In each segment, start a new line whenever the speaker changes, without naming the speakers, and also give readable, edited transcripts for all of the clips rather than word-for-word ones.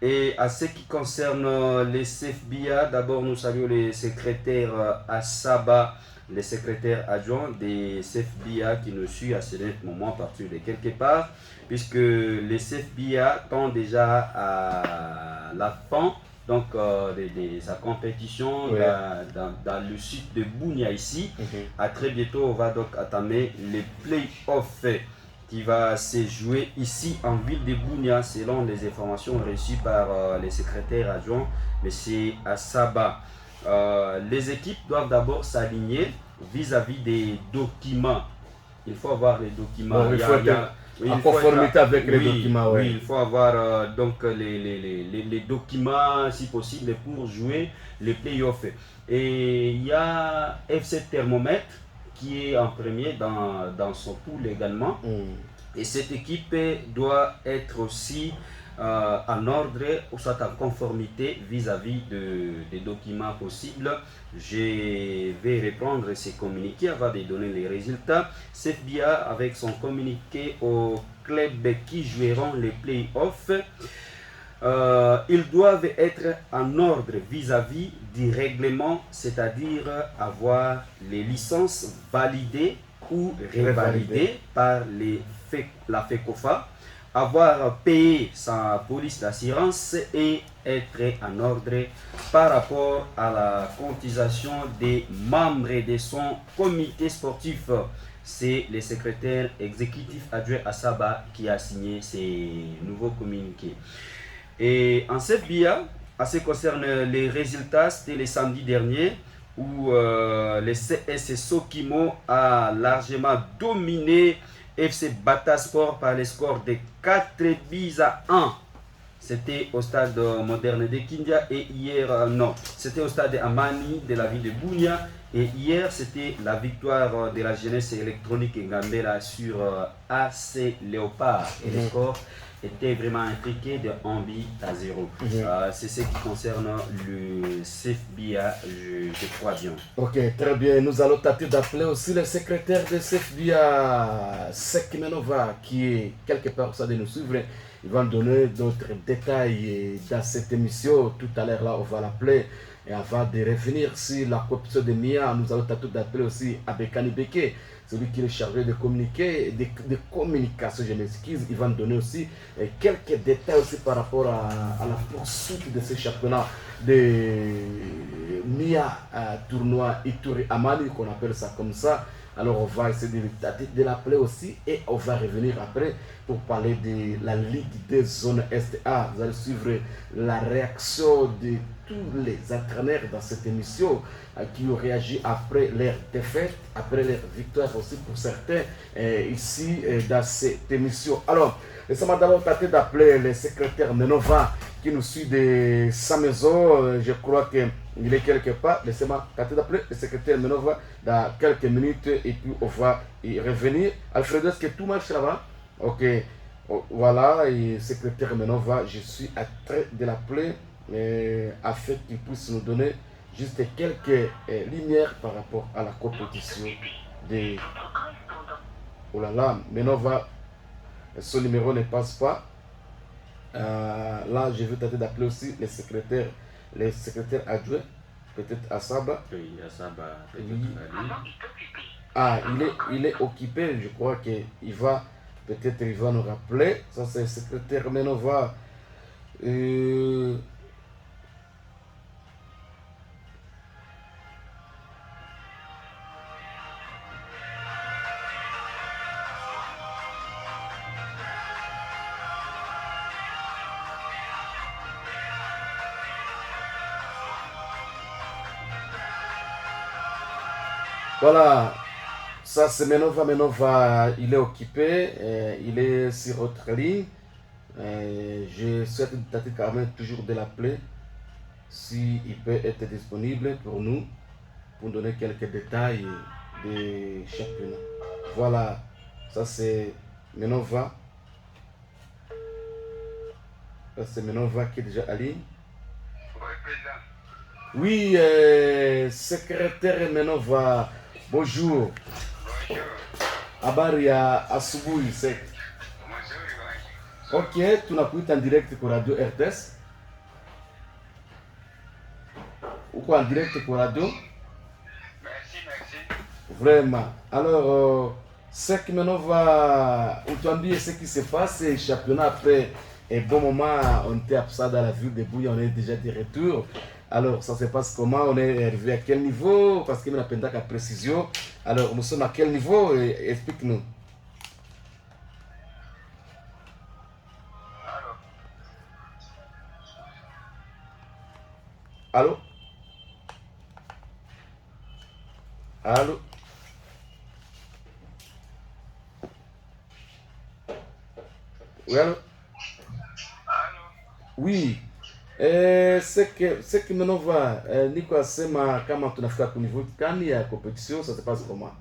Et à ce qui concerne les CFBA, d'abord nous saluons les secrétaires à Saba, les secrétaires adjoints des CFBA qui nous suivent à ce moment à partir de quelque part, puisque les CFBA tendent déjà à la fin donc de sa compétition
Oui.
dans le sud de Bunia ici. À très bientôt, on va donc entamer les playoffs qui va se jouer ici en ville de Bunia selon les informations reçues par les secrétaires adjoints, M. Assaba. Les équipes doivent d'abord s'aligner vis-à-vis des documents. Il faut avoir les documents.
Bon, il faut être en conformité avec les documents.
Oui, il faut avoir donc les documents si possible pour jouer les playoffs. Et il y a FC Thermomètre qui est en premier dans son pool également. Et cette équipe doit être aussi en ordre ou soit en conformité vis-à-vis des documents possibles. Je vais reprendre ces communiqués avant de donner les résultats. CFBA avec son communiqué aux clubs qui joueront les playoffs. Ils doivent être en ordre vis-à-vis du règlement, c'est-à-dire avoir les licences validées ou revalidées par la FECOFA, avoir payé sa police d'assurance et être en ordre par rapport à la cotisation des membres de son comité sportif. C'est le secrétaire exécutif adjoint à Saba qui a signé ces nouveaux communiqués. Et en CFBA, en ce qui concerne les résultats, c'était le samedi dernier où le CS Sokimo a largement dominé FC Batasport par le score de 4-1. C'était au stade moderne de Kindia et hier, non, c'était au stade Amani de la ville de Bunia. Et hier, c'était la victoire de la jeunesse électronique Gambela sur AC Léopard. Et le score était vraiment intriqué de 1-0. C'est ce qui concerne le CFBA, je crois bien.
Ok, très bien. Nous allons tenter d'appeler aussi le secrétaire de CFBA, Sekmenova, qui est quelque part ça de nous suivre. Il va nous donner d'autres détails dans cette émission. Tout à l'heure, là, on va l'appeler. Et avant de revenir sur la compétition de Mia, nous allons tenter d'appeler aussi Abekani Beke, celui qui est chargé de communiquer, de communication, je m'excuse. Il va nous donner aussi quelques détails aussi par rapport à la poursuite de ce championnat de Mia tournoi Ituri Amali, qu'on appelle ça comme ça. Alors on va essayer de l'appeler aussi et on va revenir après pour parler de la Ligue des zones Est-A. Vous allez suivre la réaction de tous les entraîneurs dans cette émission qui ont réagi après leur défaite, après leur victoire aussi pour certains ici dans cette émission. Alors, laissez-moi d'abord tenter d'appeler le secrétaire Menova qui nous suit de sa maison. Je crois qu'il est quelque part. Laissez-moi tenter d'appeler le secrétaire Menova dans quelques minutes et puis on va y revenir. Alfredo, est-ce que tout marche là-bas? Ok, voilà, et secrétaire Menova, je suis en train de l'appeler afin qu'il puisse nous donner juste quelques lumières par rapport à la compétition de... Oh là là, Menova, son numéro ne passe pas. Là, je vais tenter d'appeler aussi les secrétaires adjoints, peut-être Assaba.
Oui, Assaba, peut-être
oui. Ah, il est occupé, je crois qu'il va, peut-être il va nous rappeler. Ça, c'est le secrétaire Menova. Voilà, ça c'est Menova, il est occupé, il est sur votre ligne. Je souhaite tenter quand même toujours de l'appeler, s'il peut être disponible pour nous, pour donner quelques détails de championnat. Voilà, ça c'est Menova. Ça c'est Menova qui est déjà à ligne. Oui, secrétaire Menova. Bonjour.
Bonjour.
Habari ya asubuhi. Ok, tunakuita en direct kwa Radio RTS. ou quoi en direct pour la radio.
Merci, merci.
Vraiment. Alors, ce qui maintenant va entendre ce qui se passe, c'est le championnat après un bon moment, on était absent dans la ville de Bouille, on est déjà de retour. Alors, ça se passe comment? On est arrivé à quel niveau? Parce qu'il y a une appendage à précision. Alors, nous sommes à quel niveau? Explique-nous. Allô? Allô? Oui, allô? Oui. Ce que maintenant va, Nico asema kama tunafika kwa niveau gani ya compétition, ça se passe comment?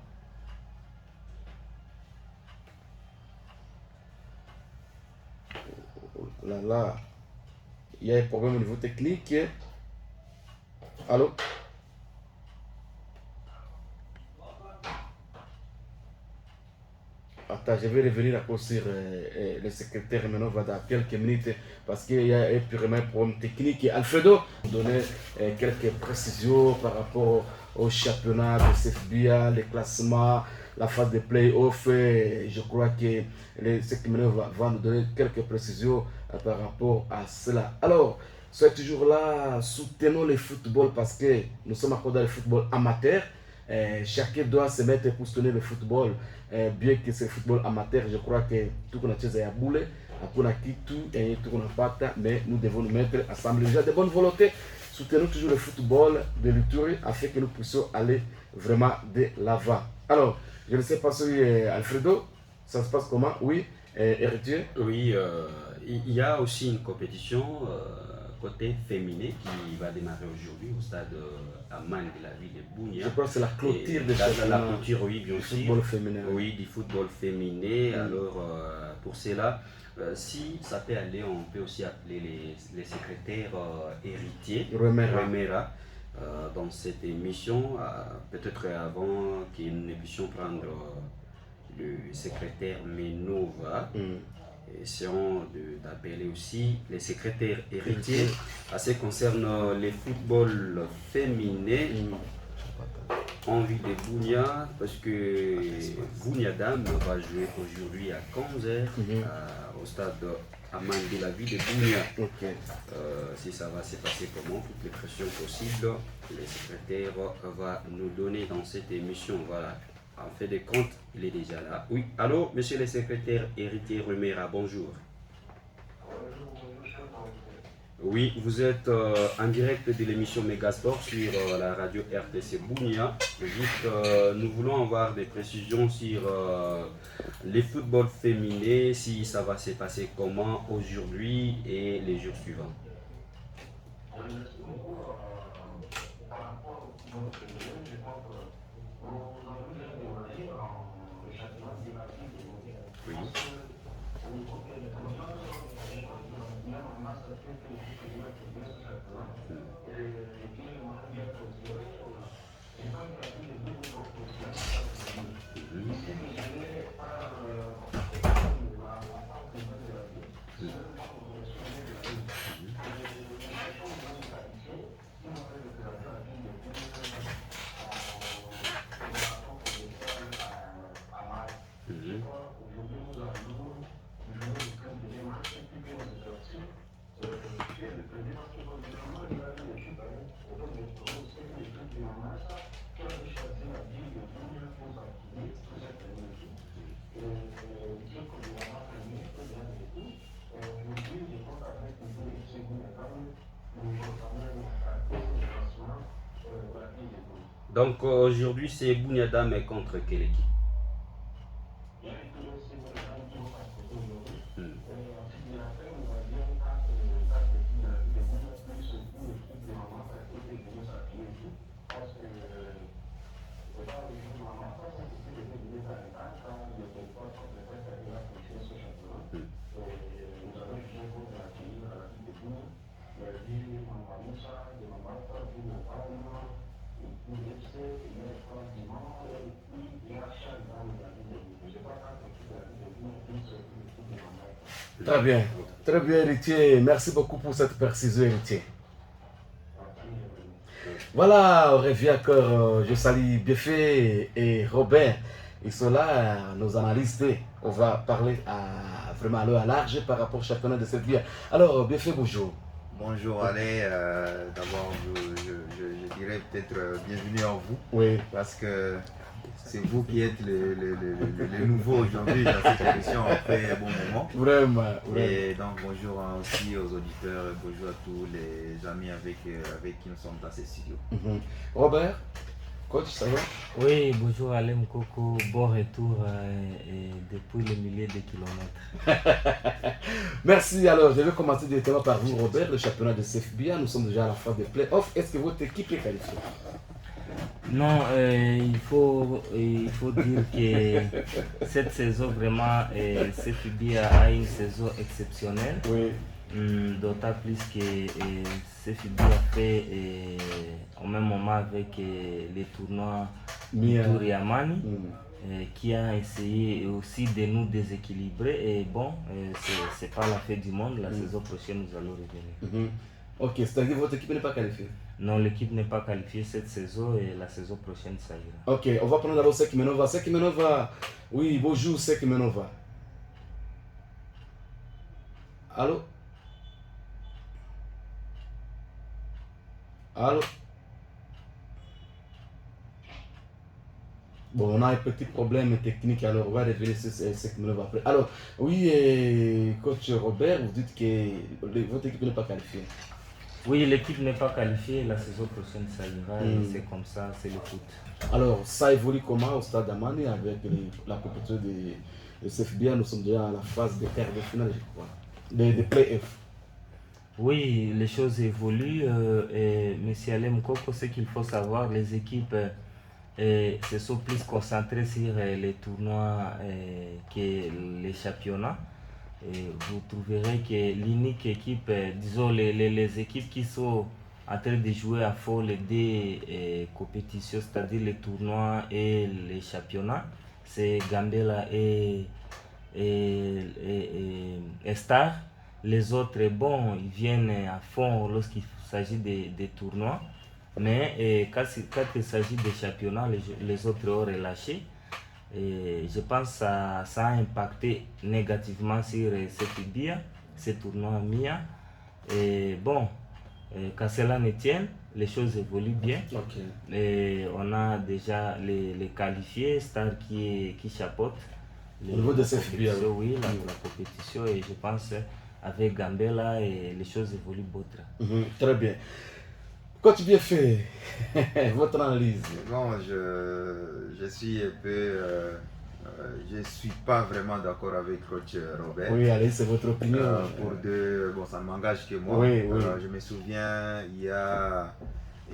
Là, là, il y a un problème au niveau technique. Allô? Attends, je vais revenir à cause sur le secrétaire maintenant va dans quelques minutes parce qu'il y a purement un problème technique. Alfredo, donner quelques précisions par rapport au championnat de CFBA, les classements, la phase de play-off. Je crois que le secrétaire va nous donner quelques précisions par rapport à cela. Alors, soyez toujours là, soutenons le football parce que nous sommes encore dans le football amateur. Chacun doit se mettre pour soutenir le football. Bien que c'est le football amateur, je crois que tout qu'on a fait est à boule, on a quitté et tout qu'on a pas, mais nous devons nous mettre ensemble. Déjà de bonne volonté, soutenons toujours le football de l'Uturi afin que nous puissions aller vraiment de l'avant. Alors, je ne sais pas si Alfredo, ça se passe comment? Oui, héritier?
Oui, il y a aussi une compétition côté féminin qui va démarrer aujourd'hui au stade Aman de la ville de Bounia.
Je pense que c'est la clôture de
la clôture, oui, bien sûr.
Football féminin.
Oui, du football féminin. Alors, pour cela, si ça peut aller, on peut aussi appeler les secrétaires héritiers, Remera, dans cette émission. Peut-être avant que nous puissions prendre le secrétaire Menova. Essayons d'appeler aussi les secrétaires héritiers à ce qui concerne les footballs féminins en ville de Bounia, parce que Bounia Dame va jouer aujourd'hui à 11h au stade Aman de la ville de Bounia. Si ça va se passer comment, toutes les pressions possibles, les secrétaires vont nous donner dans cette émission. Voilà. En fait de compte, il est déjà là. Oui, allô, monsieur le secrétaire héritier Remera, bonjour. Oui, vous êtes en direct de l'émission Megasport sur la radio RTC Bounia. Juste, nous voulons avoir des précisions sur les footballs féminins, si ça va se passer comment aujourd'hui et les jours suivants. Oui. Donc aujourd'hui c'est Bouniadam contre quelle équipe?
Très bien héritier, merci beaucoup pour cette précision héritier. Voilà, on revient encore. Je salue Bieffé et Robert. Ils sont là, nos analystes. On va parler vraiment à l'eau à large par rapport au championnat de cette vie. Alors, Bieffé, bonjour.
Bonjour Alain, d'abord je dirais peut-être bienvenue à vous.
Oui.
Parce que c'est vous qui êtes les nouveaux aujourd'hui dans cette émission après un bon moment.
Vraiment.
Et donc bonjour aussi aux auditeurs, bonjour à tous les amis avec qui nous sommes dans ces studios.
Robert, coach, ça va?
Oui, bonjour Alem Coco, bon retour et depuis les milliers de kilomètres.
Merci. Alors, je vais commencer directement par vous, Robert, le championnat de CFBA. Nous sommes déjà à la phase des playoffs. Est-ce que votre équipe est qualifiée?
Non, il faut dire que cette saison vraiment, CFBA a une saison exceptionnelle.
Oui.
D'autant plus que CFBA a fait au même moment avec les tournois Tour Yamani. Qui a essayé aussi de nous déséquilibrer. Et bon, c'est pas la fin du monde. La saison prochaine, nous allons revenir.
Ok, c'est-à-dire que votre équipe n'est pas qualifiée?
Non, l'équipe n'est pas qualifiée cette saison et la saison prochaine, ça ira.
Ok, on va prendre d'abord Seki Menova. Seki Menova, oui, bonjour Seki Menova. Allô? Allô? Bon, on a un petit problème technique, alors on va revenir sur Seki Menova après. Alors, oui, coach Robert, vous dites que votre équipe n'est pas qualifiée.
Oui, l'équipe n'est pas qualifiée, la saison prochaine ça ira, et c'est comme ça, c'est le foot.
Alors, ça évolue comment au Stade Amani avec la compétition de CFBA? Nous sommes déjà à la phase des quarts de finale, je crois, des playoffs.
Oui, les choses évoluent, et M. Alem Koko, ce qu'il faut savoir, les équipes se sont plus concentrées sur les tournois que les championnats. Et vous trouverez que l'unique équipe, disons les équipes qui sont en train de jouer à fond les deux compétitions, c'est-à-dire les tournois et les championnats, c'est Gambela et Star. Les autres, bon, ils viennent à fond lorsqu'il s'agit des tournois, mais quand il s'agit des championnats, les autres ont relâché. Et je pense que ça a impacté négativement sur CFBA, ce tournoi MIA. Et bon, qu'à cela ne tienne, les choses évoluent bien.
Okay.
Et on a déjà les qualifiés, Star qui chapeaute
au niveau de CFBA.
Oui, la compétition. Et je pense avec Gambela, les choses évoluent beaucoup.
Très bien. Coach Bieffé, votre analyse?
Bon, je suis un peu... je ne suis pas vraiment d'accord avec coach Robert.
Oui, allez, c'est votre opinion.
Bon, ça ne m'engage que moi.
Oui, oui.
Je me souviens, il y a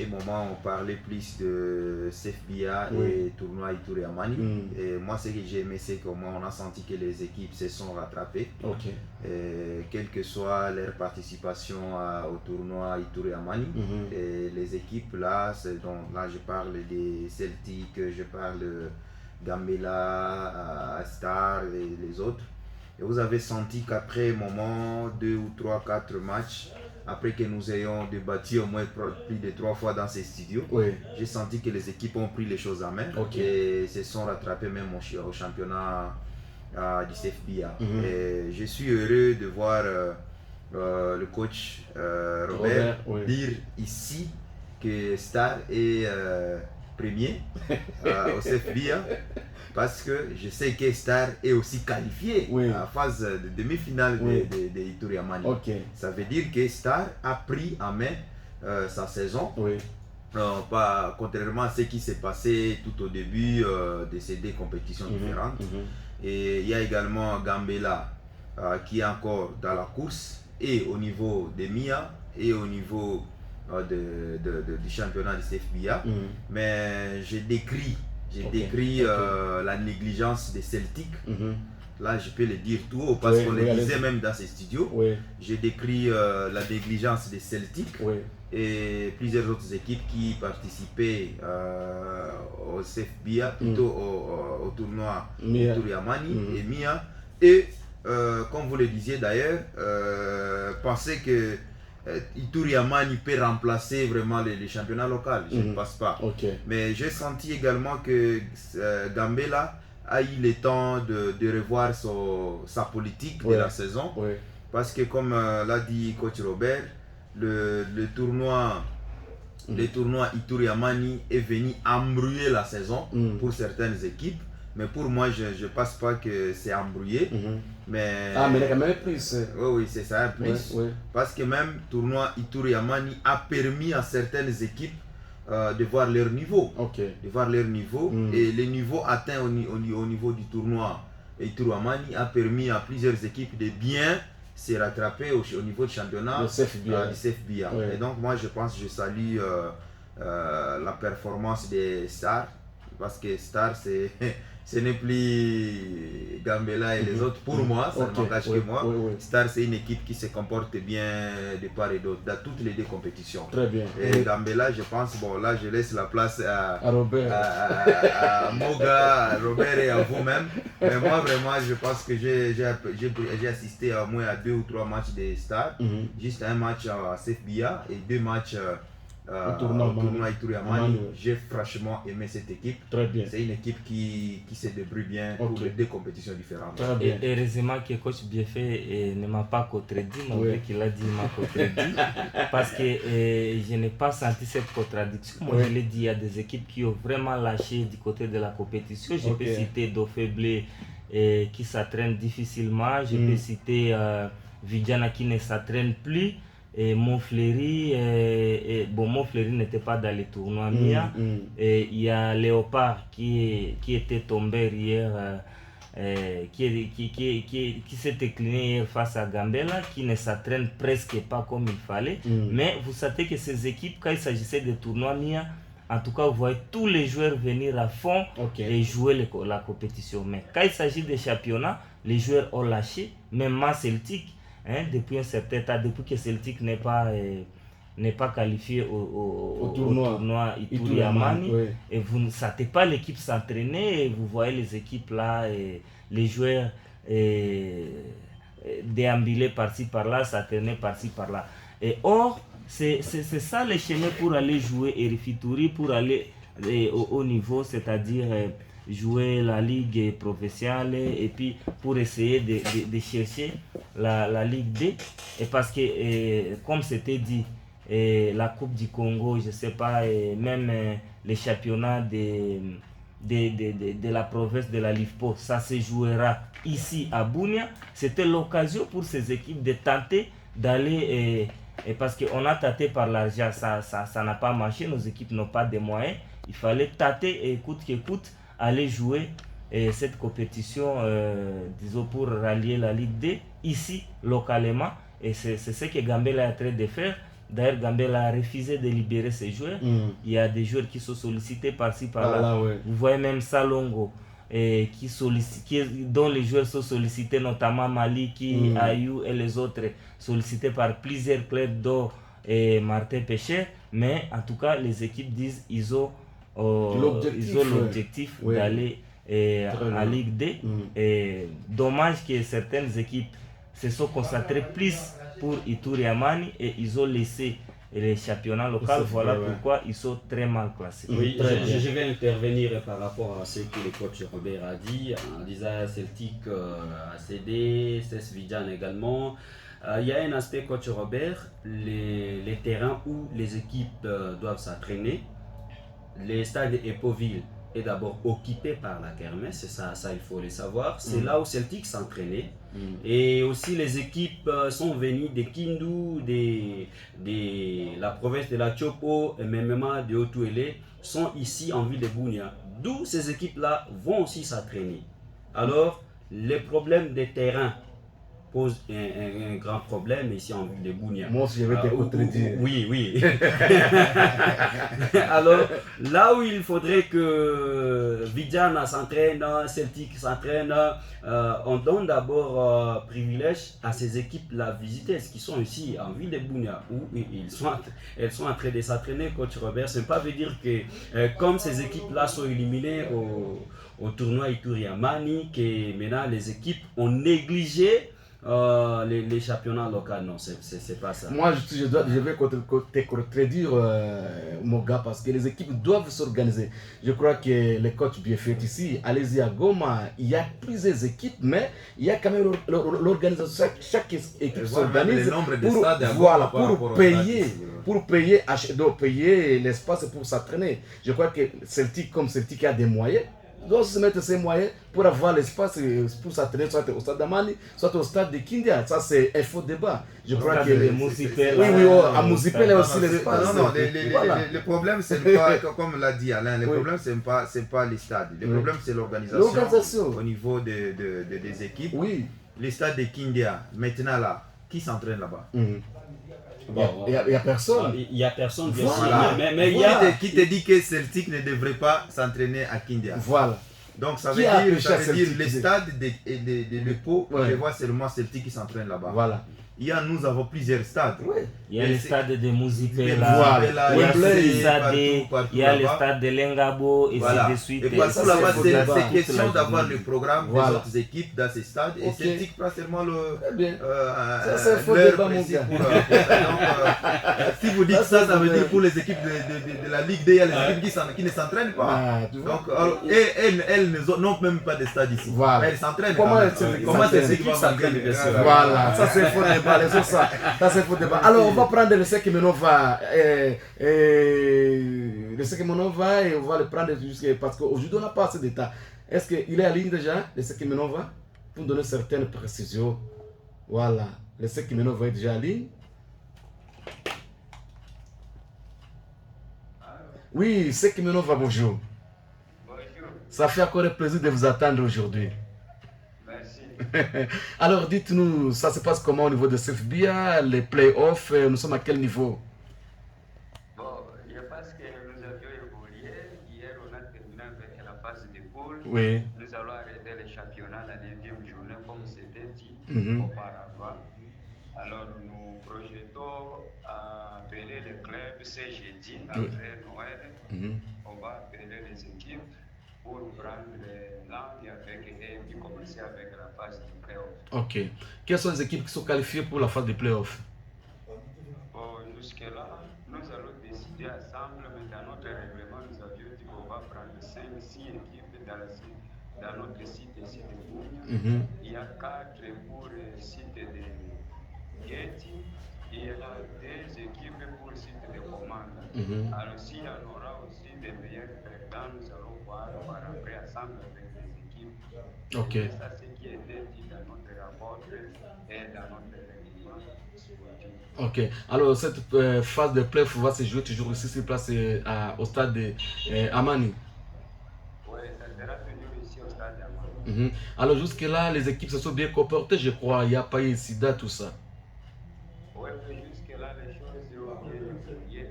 un moment, on parlait plus de CFBA et tournoi Tour Yamani. Et moi, ce que j'ai aimé, c'est comment on a senti que les équipes se sont rattrapées.
Okay.
Et quelle que soit leur participation au tournoi Tour Yamani. Et les équipes là, là je parle des Celtics, je parle de Gambela, Star et les autres. Et vous avez senti qu'après un moment, 2 ou 3, 4 matchs, après que nous ayons débattu au moins plus de 3 fois dans ces studios, j'ai senti que les équipes ont pris les choses en main et se sont rattrapées même au championnat du CFBA. Et je suis heureux de voir le coach Robert dire ici que Star est premier au CFBA. Parce que je sais que Star est aussi qualifié à la phase de demi-finale de Tour Yamani. Ça veut dire que Star a pris en main sa saison. Pas, contrairement à ce qui s'est passé tout au début de ces deux compétitions différentes. Et il y a également Gambela qui est encore dans la course, et au niveau des MIA et au niveau du championnat de CFBA. Mais j'ai décrit la négligence des Celtics. Là, je peux le dire tout haut parce qu'on le disait même dans ces studios. J'ai décrit la négligence des Celtics et plusieurs autres équipes qui participaient au CFBA, plutôt au tournoi Tour Yamani et MIA. Et comme vous le disiez d'ailleurs, penser que Ituri Amani peut remplacer vraiment les championnats locaux. Je ne pense pas. Mais j'ai senti également que Gambela a eu le temps de revoir sa politique de la saison. Parce que comme l'a dit coach Robert, le tournoi Ituri Amani est venu embrouiller la saison pour certaines équipes. Mais pour moi, je ne pense pas que c'est embrouillé. Mais
il y a quand même un plus.
Oui, c'est ça, un plus. Parce que même le tournoi Ituri Amani a permis à certaines équipes de voir leur niveau. Et le niveau atteint au niveau du tournoi Ituri Amani a permis à plusieurs équipes de bien se rattraper au niveau du championnat du CFBA. Et donc moi je pense que je salue la performance des Stars, parce que Stars ce n'est plus Gambela et les autres. Pour moi, ça ne m'engage que moi. Stars, c'est une équipe qui se comporte bien de part et d'autre dans toutes les deux compétitions.
Très bien.
Et Gambela, je pense, bon là je laisse la place à
Robert,
à Moga, à Robert et à vous-même. Mais moi vraiment, je pense que j'ai assisté à moins à 2 ou 3 matchs des Stars. Juste un match à CFBA et 2 matchs au tournoi Ituri Amani. J'ai franchement aimé cette équipe. C'est une équipe qui se débrouille bien pour les 2 compétitions différentes.
Et heureusement que coach Biefé ne m'a pas contredit, malgré qu'il a dit il m'a contredit, parce que je n'ai pas senti cette contradiction. Moi je l'ai dit, il y a des équipes qui ont vraiment lâché du côté de la compétition. Je peux citer Dofeblé qui s'entraîne difficilement, je peux citer Vidjana qui ne s'entraîne plus. Et Montfleury, Montfleury n'était pas dans les tournois MIA. Et il y a Léopard qui était tombé hier, qui s'est décliné hier face à Gambela, qui ne s'entraîne presque pas comme il fallait. Mais vous savez que ces équipes, quand il s'agissait de tournois MIA, en tout cas, vous voyez tous les joueurs venir à fond et jouer la compétition. Mais quand il s'agit des championnats, les joueurs ont lâché, même Celtic. Depuis un certain temps, depuis que Celtic n'est pas qualifié au tournoi Ituri Amani, et vous ne sentez pas l'équipe s'entraîner, et vous voyez les équipes là, et les joueurs déambuler par-ci par-là, s'entraîner par-ci par-là. Et or, c'est ça le chemin pour aller jouer Erifituri, pour aller au haut niveau, c'est-à-dire jouer la ligue professionnelle, et puis pour essayer de chercher la Ligue D. Et parce que, comme c'était dit, la Coupe du Congo, je ne sais pas, même les championnats de la province de la Livpo, ça se jouera ici à Bunia. C'était l'occasion pour ces équipes de tenter d'aller, parce qu'on a tâté par l'argent, ça n'a pas marché, nos équipes n'ont pas de moyens. Il fallait tâter, et coûte que coûte, aller jouer cette compétition, disons, pour rallier la Ligue D ici localement. Et c'est ce que Gambela est en train de faire. D'ailleurs, Gambela a refusé de libérer ses joueurs. Il y a des joueurs qui sont sollicités par-ci par-là. Vous voyez même Salongo, dont les joueurs sont sollicités, notamment Maliki, Ayou et les autres, sollicités par plusieurs clubs, dont Martin Pécher. Mais en tout cas, les équipes disent qu'ils ont l'objectif d'aller en Ligue D. Et dommage que certaines équipes se sont concentrées plus pour Ituri Amani et ils ont laissé les championnats locaux. Voilà pourquoi ils sont très mal classés.
Oui, je vais intervenir par rapport à ce que le coach Robert a dit, en disant Celtic a cédé, CES Vidjan également. Il y a un aspect, coach Robert, les terrains où les équipes doivent s'entraîner. Les stades d'Epoville est d'abord occupé par la kermesse, ça il faut le savoir. C'est là où Celtic s'entraînait. Et aussi les équipes sont venues de Kindu, de la province de la Chopo et même de Otuele sont ici en ville de Bunia. D'où ces équipes-là vont aussi s'entraîner. Alors, les problèmes des terrains pose un grand problème ici en ville de Bunia.
Moi aussi, je vais te contredire.
Oui. Alors, là où il faudrait que Vidjana s'entraîne, Celtic s'entraîne, on donne d'abord privilège à ces équipes-là visiteuses qui sont ici en ville de Bunia, où elles sont en train de s'entraîner, coach Robert. Ça ne veut pas dire que comme ces équipes-là sont éliminées au tournoi Ituri Amani, que maintenant les équipes ont négligé Les championnats locaux, non, c'est pas ça.
Moi, je vais te contredire, mon gars, parce que les équipes doivent s'organiser. Je crois que les coachs bien faits ici, allez-y à Goma, il y a plusieurs équipes, mais il y a quand même l'organisation. Chaque équipe s'organise pour payer l'espace pour s'entraîner. Je crois que Celtic, comme Celtic a des moyens, doit se mettre ses moyens pour avoir l'espace pour s'entraîner soit au stade d'Amani, soit au stade de Kindia. Ça, c'est un faux débat. Je crois que à Mouzipel, il y a aussi l'espace.
Non, le problème, c'est pas, comme l'a dit Alain, le problème, c'est pas les stades. Le problème, c'est l'organisation au niveau des équipes.
Oui.
Les stades de Kindia, maintenant là, qui s'entraîne là-bas?
Bon, il n'y a personne.
Il n'y a personne, bien sûr.
Voilà.
Mais il y a...
Qui te dit que Celtic ne devrait pas s'entraîner à Kindia?
Voilà.
Donc ça veut dire les stades de l'EPO, je vois seulement Celtic qui s'entraîne là-bas.
Voilà.
Nous avons plusieurs stades.
Il y a le stade de Mouzipela, il y a le stade de Lengabo, et ainsi de suite.
Et partout là-bas, c'est question d'avoir le programme des autres équipes dans ces stades. Et Celtic prend seulement l'heure précise pour si vous dites ça, ça veut dire pour les équipes de la Ligue D, il y a les équipes qui ne s'entraînent pas. Donc, elles n'ont même pas de stade ici. Elles s'entraînent. Comment ces équipes s'entraînent?
Voilà, ça c'est faux débat. Ça c'est faux débat. Alors on va prendre le Sek Menova le Sek Menova et on va le prendre parce qu'aujourd'hui on n'a pas assez d'état. Est-ce qu'il est en ligne déjà, le Sek Menova, pour donner certaines précisions? Voilà, le Sek Menova est déjà en ligne. Oui, Sek Menova, bonjour.
Bonjour.
Ça fait encore un plaisir de vous attendre aujourd'hui. Alors dites-nous, ça se passe comment au niveau de CFBA, les playoffs, nous sommes à quel niveau?
Bon, je pense que nous avions évolué. Hier, on a terminé avec la phase de poule.
Oui.
Nous allons arrêter le championnat la 9e journée comme c'était dit auparavant. Alors nous projetons à appeler les clubs ce jeudi après Noël. On va appeler les équipes pour prendre langue avec et puis commencer avec la phase de playoff.
Ok. Quelles sont les équipes qui sont qualifiées pour la phase de playoff?
Bon, jusque-là, nous allons décider ensemble, mais dans notre règlement, nous avions dit qu'on va prendre 5-6 équipes dans notre site ici de Bougna. Il y a 4 pour le site de Getty, il y a 2 équipes pour le site de Commande. Alors s'il y en aura aussi des meilleurs perdants, nous allons voir par après ensemble avec les équipes.
Ok.
C'est ça ce qui était dit dans notre rapport et dans notre règlement sportif.
Ok. Alors cette phase de playoff va se jouer toujours ici sur place au stade de Amani.
Oui, ça sera toujours ici au stade d'Amani.
Alors jusque-là, les équipes se sont bien comportées, je crois. Il n'y a pas eu sida, tout ça.
Oui, jusque-là, les choses ont bien évolué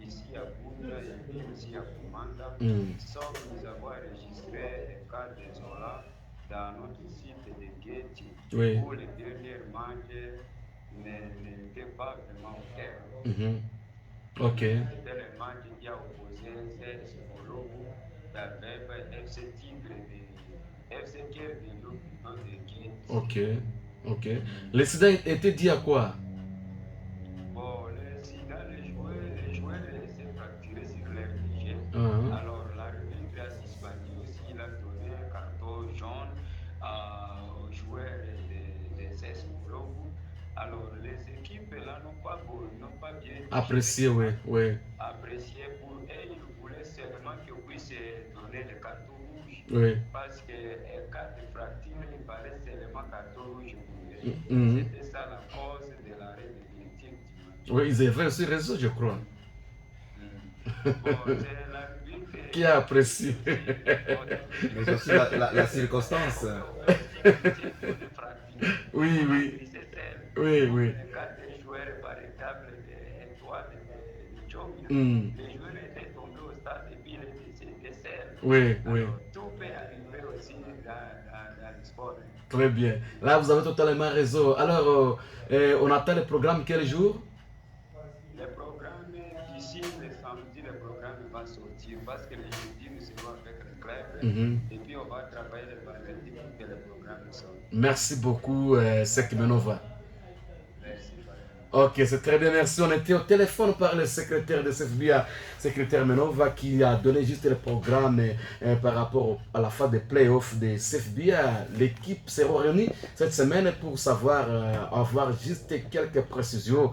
ici à Bouna et ici à Kumanda. Sauf que nous avons enregistré un cas désolant dans notre site de Getty où les dernières matchs n'étaient pas vraiment au terme.
Ok.
C'était le match qui a opposé CS Mologo d'Abeba et FC Tigre de FC Kiel de Getty.
Ok. Ok. Le sida était dit à quoi?
Bon, le sida, les joueurs s'est fracturé sur l'air du jeu. Alors, l'arbitre a suspendu aussi, il a donné un carton jaune aux joueurs de CS Mologo. Alors, les équipes là n'ont pas bien
apprécié, oui.
Apprécié pour eux, ils voulaient seulement qu'ils puissent donner le carton rouge.
Oui.
Parce qu'un cas de fracture, il fallait seulement carton rouge. C'était ça la cause de l'arrêt définitif du match.
Oui, ils avaient aussi raison, je crois.
Bon, c'est l'arbitre
qui a apprécié.
Mais aussi la circonstance.
Oui.
Les 4 joueurs, par exemple, Antoine et Jomi, les joueurs étaient tombés au stade et puis ils étaient décédés.
Oui.
Tout peut arriver aussi dans le sport.
Très bien. Là, vous avez totalement raison. Alors, on attend le programme quel jour?
Le programme, d'ici le samedi, le programme va sortir parce que les jeudis, nous serons avec le club et puis on va travailler le vendredi pour que le programme sorte.
Merci beaucoup, Sek Menova.
Merci.
Ok, c'est très bien, merci. On était au téléphone par le secrétaire de CFBA, secrétaire Menova, qui a donné juste le programme par rapport à la fin des playoffs de CFBA. L'équipe sera réunie cette semaine pour savoir avoir juste quelques précisions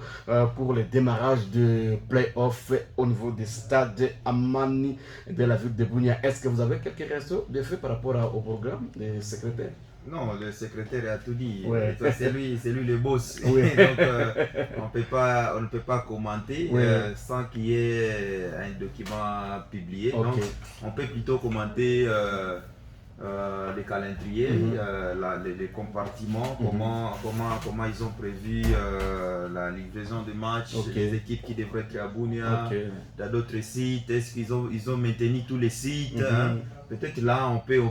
pour le démarrage de playoffs au niveau du stade Amani de la ville de Bunia. Est-ce que vous avez quelques réactions de fait par rapport au programme des secrétaires?
Non, le secrétaire a tout dit.
Ouais.
C'est lui le boss.
Oui.
Donc, on ne peut pas commenter sans qu'il y ait un document publié.
Okay.
Donc, on peut plutôt commenter les calendriers, les compartiments, comment ils ont prévu la livraison de matchs, les équipes qui devraient être à Bunia, dans d'autres sites. Est-ce qu'ils ont maintenu tous les sites Peut-être là, on peut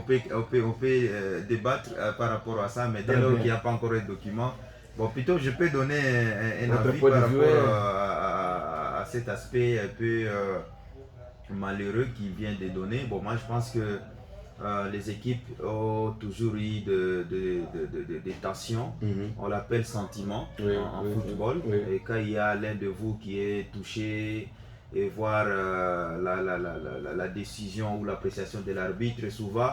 débattre par rapport à ça, mais dès lors qu'il n'y a pas encore un document, bon, plutôt je peux donner un avis par rapport à cet aspect un peu malheureux qu'il vient de donner. Bon, moi je pense que les équipes ont toujours eu des tensions, on l'appelle sentiment en football, et quand il y a l'un de vous qui est touché, et voir la décision ou l'appréciation de l'arbitre. Souvent,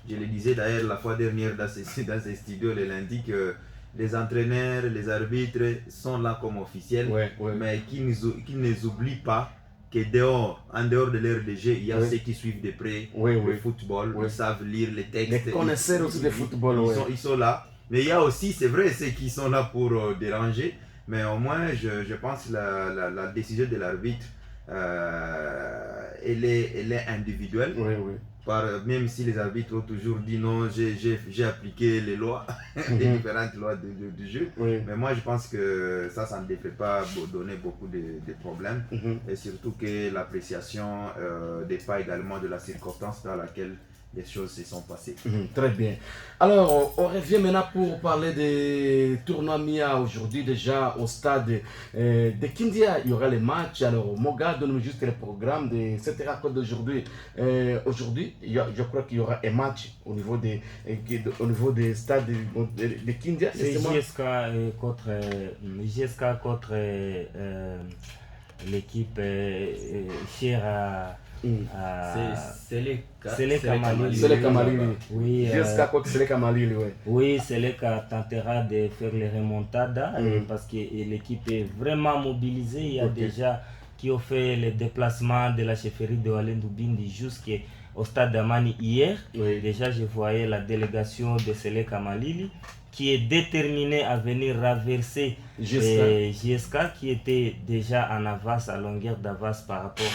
je le disais d'ailleurs la fois dernière dans ces studios le lundi, que les entraîneurs, les arbitres sont là comme officiels, mais qu'ils ne oublient pas que en dehors de l'heure de jeu, il y a ceux qui suivent de près le football, ils savent lire les textes.
Les connaisseurs aussi de football.
Ils sont là. Mais il y a aussi, c'est vrai, ceux qui sont là pour déranger, mais au moins, je pense que la décision de l'arbitre, elle est individuelle. Même si les arbitres ont toujours dit non, j'ai appliqué les lois, les différentes lois du jeu. Mais moi je pense que ça ne devrait pas donner beaucoup de problèmes. Et surtout que l'appréciation dépend également de la circonstance dans laquelle les choses se sont passées.
Très bien. Alors, on revient maintenant pour parler des tournois MIA aujourd'hui déjà au stade de Kindia. Il y aura les matchs. Alors, Moga donne juste le programme de cette rencontre d'aujourd'hui. Aujourd'hui, je crois qu'il y aura un match au niveau des stades de Kindia.
C'est JSK contre l'équipe chère à...
C'est les
Kamalili.
Oui, jusqu'à quoi que c'est les Kamalili,
oui, Seleka tentera de faire les remontadas parce que l'équipe est vraiment mobilisée. Il y a déjà qui ont fait le déplacement de la chefferie de Walendou-Bindi jusqu'au stade d'Amani hier. Déjà, je voyais la délégation de Seleka Malili qui est déterminée à venir renverser JSK qui était déjà en avance, à longueur d'avance par rapport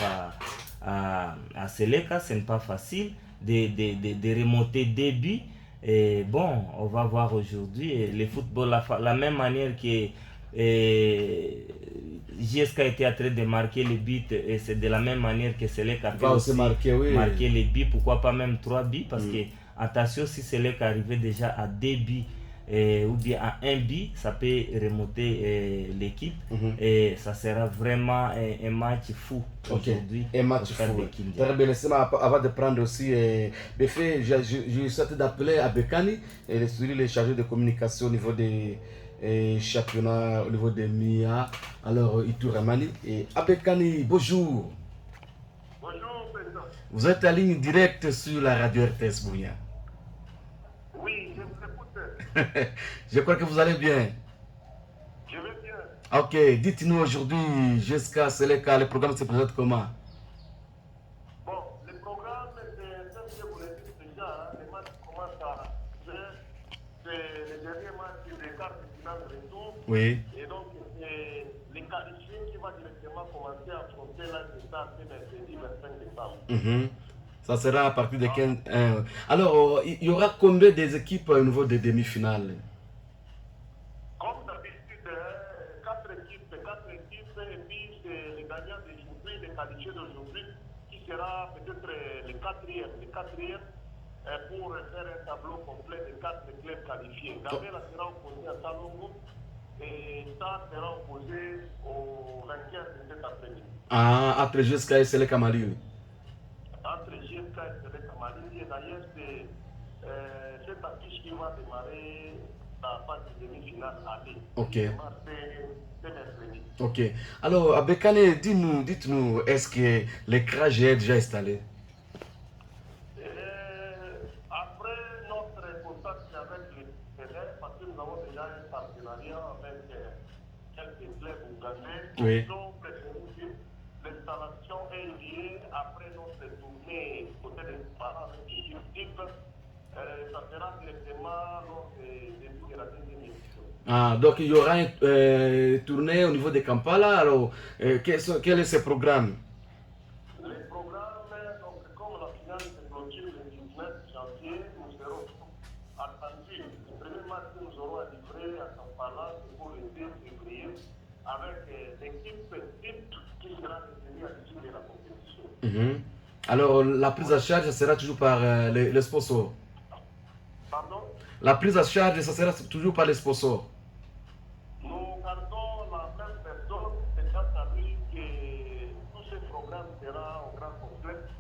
à Seleka. Ce n'est pas facile de remonter des buts. Et bon, on va voir aujourd'hui le football la même manière que JSK était en train de marquer les buts, et c'est de la même manière que Seleka a aussi marqué les buts, pourquoi pas même 3 buts, parce que attention, si Seleka arrivait déjà à 2 buts ou bien à 1 but, ça peut remonter l'équipe et ça sera vraiment un match fou aujourd'hui.
Un match fou. Très bien, laissez-moi avant de prendre aussi Béfé, je souhaite d'appeler Abekani, le chargé de communication au niveau des championnats, au niveau des MIA, alors Itouramani. Et Abekani, bonjour.
Bonjour, président.
Vous êtes en ligne directe sur la radio RTS Bunia.
Oui, je vous écoute.
Je crois que vous allez bien.
Je vais bien.
Ok, dites-nous aujourd'hui, jusqu'à Seleka, le programme se présente comment?
Bon, le programme, c'est vous le dites déjà, les matchs commencent à c'est le dernier match des quarts de finale de retour.
Oui.
Et donc, c'est les qualifiés qui vont directement commencer à affronter là, c'est ça, c'est mercredi 25 décembre.
Ça sera à partir de 15. Alors, il y aura combien des équipes au niveau des demi-finales?
Comme d'habitude, 4 équipes, et puis c'est les gagnants d'aujourd'hui, les qualifiés d'aujourd'hui, qui sera peut-être le quatrième pour faire un tableau complet de 4 clubs qualifiés. Gambela sera opposé à Salongo et ça sera opposé au vainqueur de cet après-midi.
Après jusqu'à Seleka Malili.
finale aller.
Ok.
C'est mercredi.
Ok. Alors, Abekane, dites-nous, est-ce que l'écrage est déjà installé?
Après notre contact avec les partenaires, parce que nous avons déjà un partenariat avec quelques clubs ougandais,
oui.
Donc l'installation est liée après notre tournée côté des parents avec l'équipe type. Ça sera directement lors des débuts de la deuxième édition.
Ah, donc il y aura une tournée au niveau de Kampala. Alors, quel est ce programme?
Les programmes, donc, comme la finale se clôture le 19 janvier, nous serons attendus. Le premier match que nous aurons à livrer à Kampala, c'est pour le 2 février, avec l'équipe type qui sera retenue à l'issue de la compétition.
Alors, la prise à charge sera toujours par les sponsors.
Pardon?
La prise à charge, ça sera toujours par les sponsors.
Nous gardons la même personne, étant donné que tout ce programme sera au grand complexe.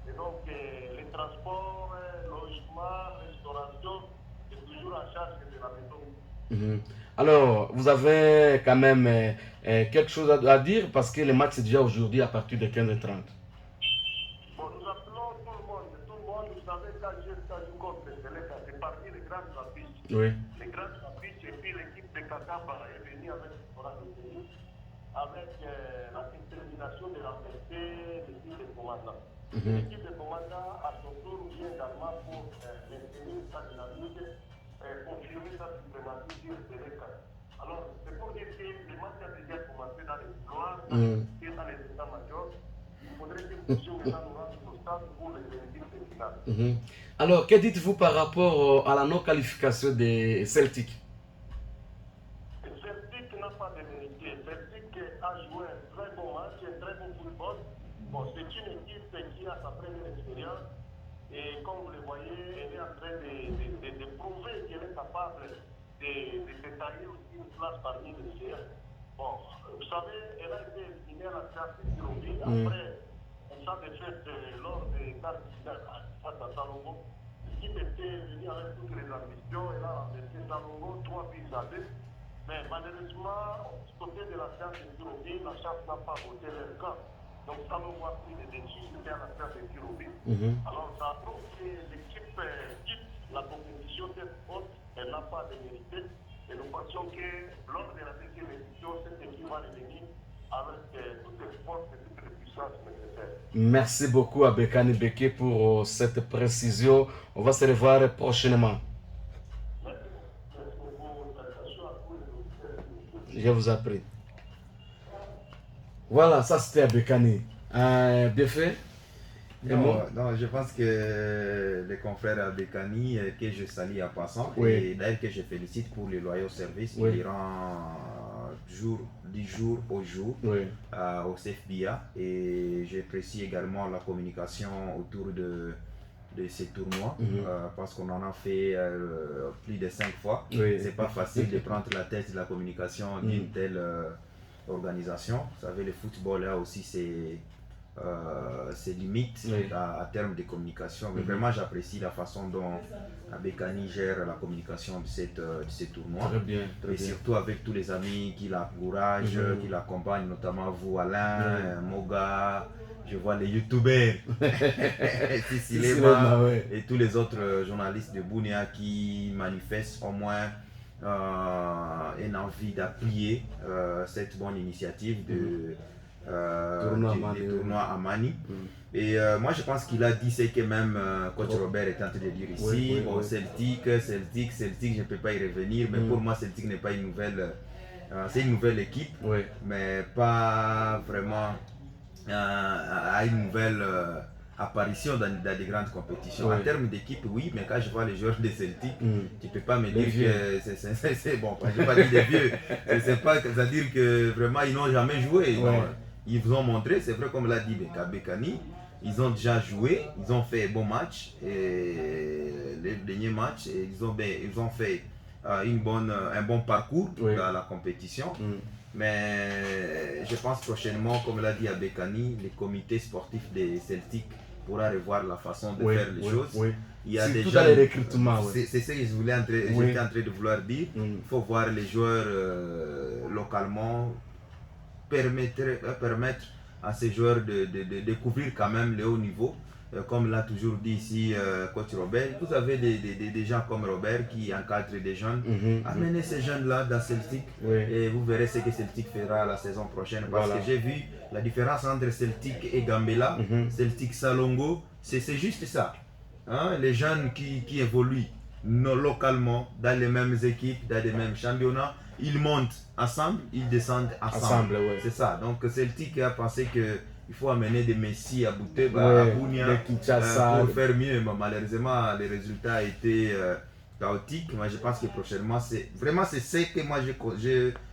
Et donc, les transports, logement, restauration, c'est toujours en charge de la maison.
Alors, vous avez quand même quelque chose à dire parce que le match c'est déjà aujourd'hui à partir de 15h30.
Bon, nous appelons tout le monde. Vous savez, quand je joue contre les Sénégal, c'est parmi les grandes affiches.
Oui.
Les grandes affiches, et puis l'équipe de Kakamba est venue avec le programme de pays, avec la détermination de l'embêter l'équipe de commandant. L'équipe de commandant, à son tour, vient également pour maintenir sa dynamique, confirmer sa suprématie sur le Sénégal. Alors, c'est pour dire que le match a déjà commencé dans les couloirs, et dans les états-majors. Il faudrait que nous puissions maintenant nous rendre au stade pour les équipes de finale.
Alors, que dites-vous par rapport à la non-qualification des Celtic?
Celtic n'a pas de mérité. Celtic a joué un très bon match, un très bon football. Bon, c'est une équipe qui a sa première expérience. Et comme vous le voyez, elle est en train de prouver qu'elle est capable de détailler aussi une place parmi les géants. Bon, vous savez, elle a été éliminée à la carte de Kirobi. Après, on s'est défaite lors des quarts de finale face à Salongo. L'équipe était venue avec toutes les ambitions. Elle a renversé Salongo 3 buts à 2. Mais malheureusement, du côté de la carte de Kirobi, la chance n'a pas voté leur camp. Donc Salongo a pris les déçus à la carte de Kirobi. Alors ça prouve que l'équipe quitte la compétition tête haute, elle n'a pas de mérité. Et nous pensons que lors de la deuxième édition, cette équipe va revenir avec toutes les forces et toutes les puissances nécessaires.
Merci beaucoup à Bekane Beke pour cette précision. On va se revoir prochainement.
Merci beaucoup.
Je vous en prie. Voilà, ça c'était Bekane. Bien fait?
Non, je pense que les confrères Abekani, que je salue en passant, et d'ailleurs que je félicite pour les loyaux services, qui rend du jour au jour au CFBA. Et j'apprécie également la communication autour de ces tournois, parce qu'on en a fait plus de 5 fois. C'est pas facile de prendre la tête de la communication d'une telle organisation. Vous savez, le football là aussi c'est limite à termes de communication, mais vraiment j'apprécie la façon dont Abekani gère la communication de ces tournois.
Très bien,
et surtout avec tous les amis qui l'encouragent, qui l'accompagnent, notamment vous Alain, Moga, je vois les youtubeurs, et tous les autres journalistes de Bunia qui manifestent au moins une envie d'appuyer cette bonne initiative de tournoi à Mani. Et moi je pense qu'il a dit ce que même coach Robert est en train de dire ici. Celtic, je ne peux pas y revenir, mais pour moi Celtic n'est pas une nouvelle, c'est une nouvelle équipe, mais pas vraiment à une nouvelle apparition dans des grandes compétitions. En termes d'équipe, oui, mais quand je vois les joueurs de Celtic, tu ne peux pas me dire que c'est bon. Je ne vais pas dire des vieux, c'est-à-dire que vraiment ils n'ont jamais joué. Ils vous ont montré, c'est vrai comme l'a dit Bekani, ils ont déjà joué, ils ont fait un bon match, et les derniers matchs, et ils ont fait un bon parcours dans la compétition. Mais je pense prochainement, comme l'a dit Bekani, les comités sportifs des Celtics pourra revoir la façon de faire les choses. Il y a des
jeunes,
dans
les recrutements.
C'est ce que j'étais en train de vouloir dire. Il faut voir les joueurs localement, permettre à ces joueurs de découvrir quand même le haut niveau. Comme l'a toujours dit ici coach Robert, vous avez des gens comme Robert qui encadrent des jeunes. Amenez ces jeunes-là dans Celtic et vous verrez ce que Celtic fera la saison prochaine. Parce que j'ai vu la différence entre Celtic et Gambela, Celtic Salongo, c'est juste ça. Hein? Les jeunes qui évoluent localement dans les mêmes équipes, dans les mêmes championnats, ils montent ensemble, ils descendent ensemble. C'est ça. Donc Celtic a pensé que il faut amener des Messi à Bounia pour faire mieux. Mais malheureusement, les résultats étaient chaotiques. Moi, je pense que prochainement, c'est ce que moi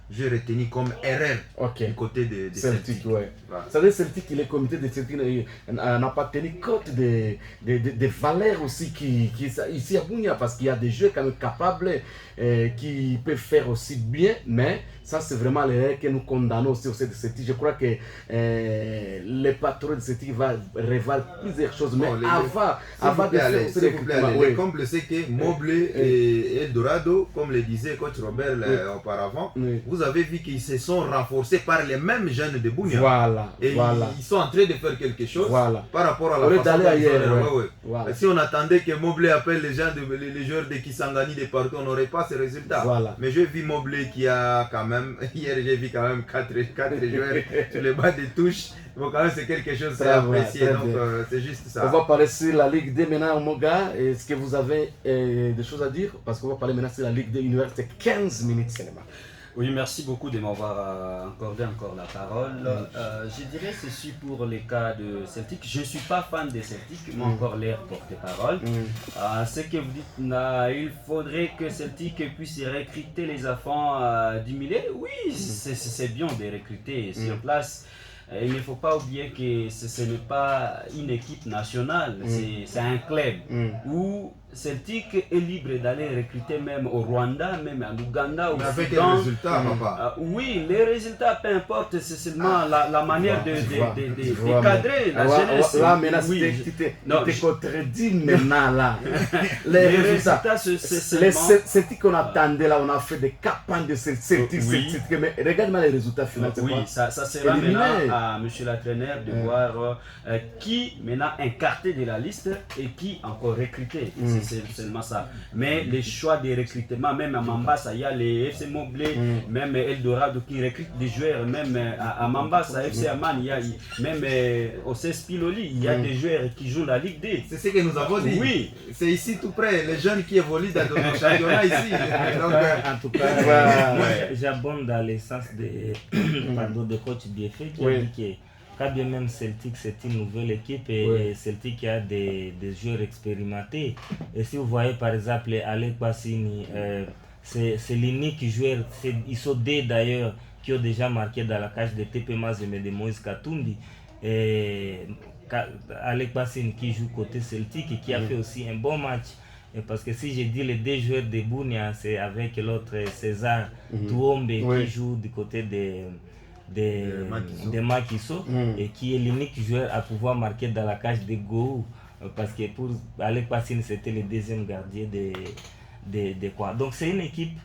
j'ai retenu comme erreur du côté de Celtic.
Voilà. Ça veut dire Celtic, le comité de Celtic n'a pas tenu compte des valeurs aussi qui ici à Bounia, parce qu'il y a des jeux quand même capables qui peuvent faire aussi bien, mais ça c'est vraiment l'erreur que nous condamnons aussi au sein de Celtic. Je crois que les patrons de Celtic vont revoir plusieurs choses, mais avant de faire aussi
les combles, c'est que Mobley et Eldorado, comme le disait coach Robert auparavant, vous avez vu qu'ils se sont renforcés par les mêmes jeunes de Bounia. Ils sont en train de faire quelque chose par rapport à la façon dont si on attendait que Mobley appelle les joueurs de Kisangani de partout, on n'aurait pas ces résultats. Mais j'ai vu Mobley qui a quand même, hier j'ai vu quand même 4 joueurs sur les bas de touche. Donc quand même c'est quelque chose à apprécier, donc c'est juste ça.
On va parler sur la Ligue 2 maintenant, Moga. Est-ce que vous avez des choses à dire? Parce qu'on va parler maintenant sur la Ligue 2, il nous reste 15 minutes seulement.
Oui, merci beaucoup de m'avoir accordé encore la parole. Je dirais ceci pour les cas de Celtic. Je ne suis pas fan de Celtic, mais encore l'air porte-parole. Ce que vous dites, il faudrait que Celtic puisse recruter les enfants du milieu. Oui, c'est bien de recruter sur place. Il ne faut pas oublier que ce n'est pas une équipe nationale, c'est un club où Celtic est libre d'aller recruter même au Rwanda, même en Ouganda, au
avec
Soudan.
les résultats, papa.
Oui, les résultats, peu importe, c'est seulement la manière de cadrer la jeunesse.
Là, maintenant, tu te contredis maintenant, là. Les résultats, c'est Celtic qu'on attendait, là, on a fait des campagnes de Celtic, mais regarde-moi les résultats finaux.
Oui, ça sera maintenant à monsieur l'entraîneur de voir qui maintenant écarté de la liste et qui encore recruté. C'est seulement ça. Mais les choix de recrutement, même à Mambasa, il y a les FC Mobley, même Eldorado qui recrute des joueurs, même à Mambasa, FC Aman, il y a même au CES Piloli, il y a des joueurs qui jouent la Ligue 2.
C'est ce que nous avons dit.
Oui.
C'est ici tout près, les jeunes qui évoluent dans nos championnats ici. Donc,
en tout cas, j'abonde dans l'essence de coach Biefé qui a dit que quand bien même Celtic c'est une nouvelle équipe et Celtic a des joueurs expérimentés. Et si vous voyez par exemple Alec Bassini, c'est l'unique joueur, ils sont deux d'ailleurs qui ont déjà marqué dans la cage de TP Mazembe et de Moïse Katumbi. Et Alec Bassini qui joue côté Celtic et qui a fait aussi un bon match. Et parce que si je dis les deux joueurs de Bounia, c'est avec l'autre César Touombe qui joue du côté de Makiso et qui est l'unique joueur à pouvoir marquer dans la cage de Gou, parce que pour Alec Bassine c'était le deuxième gardien de quoi. Donc c'est une équipe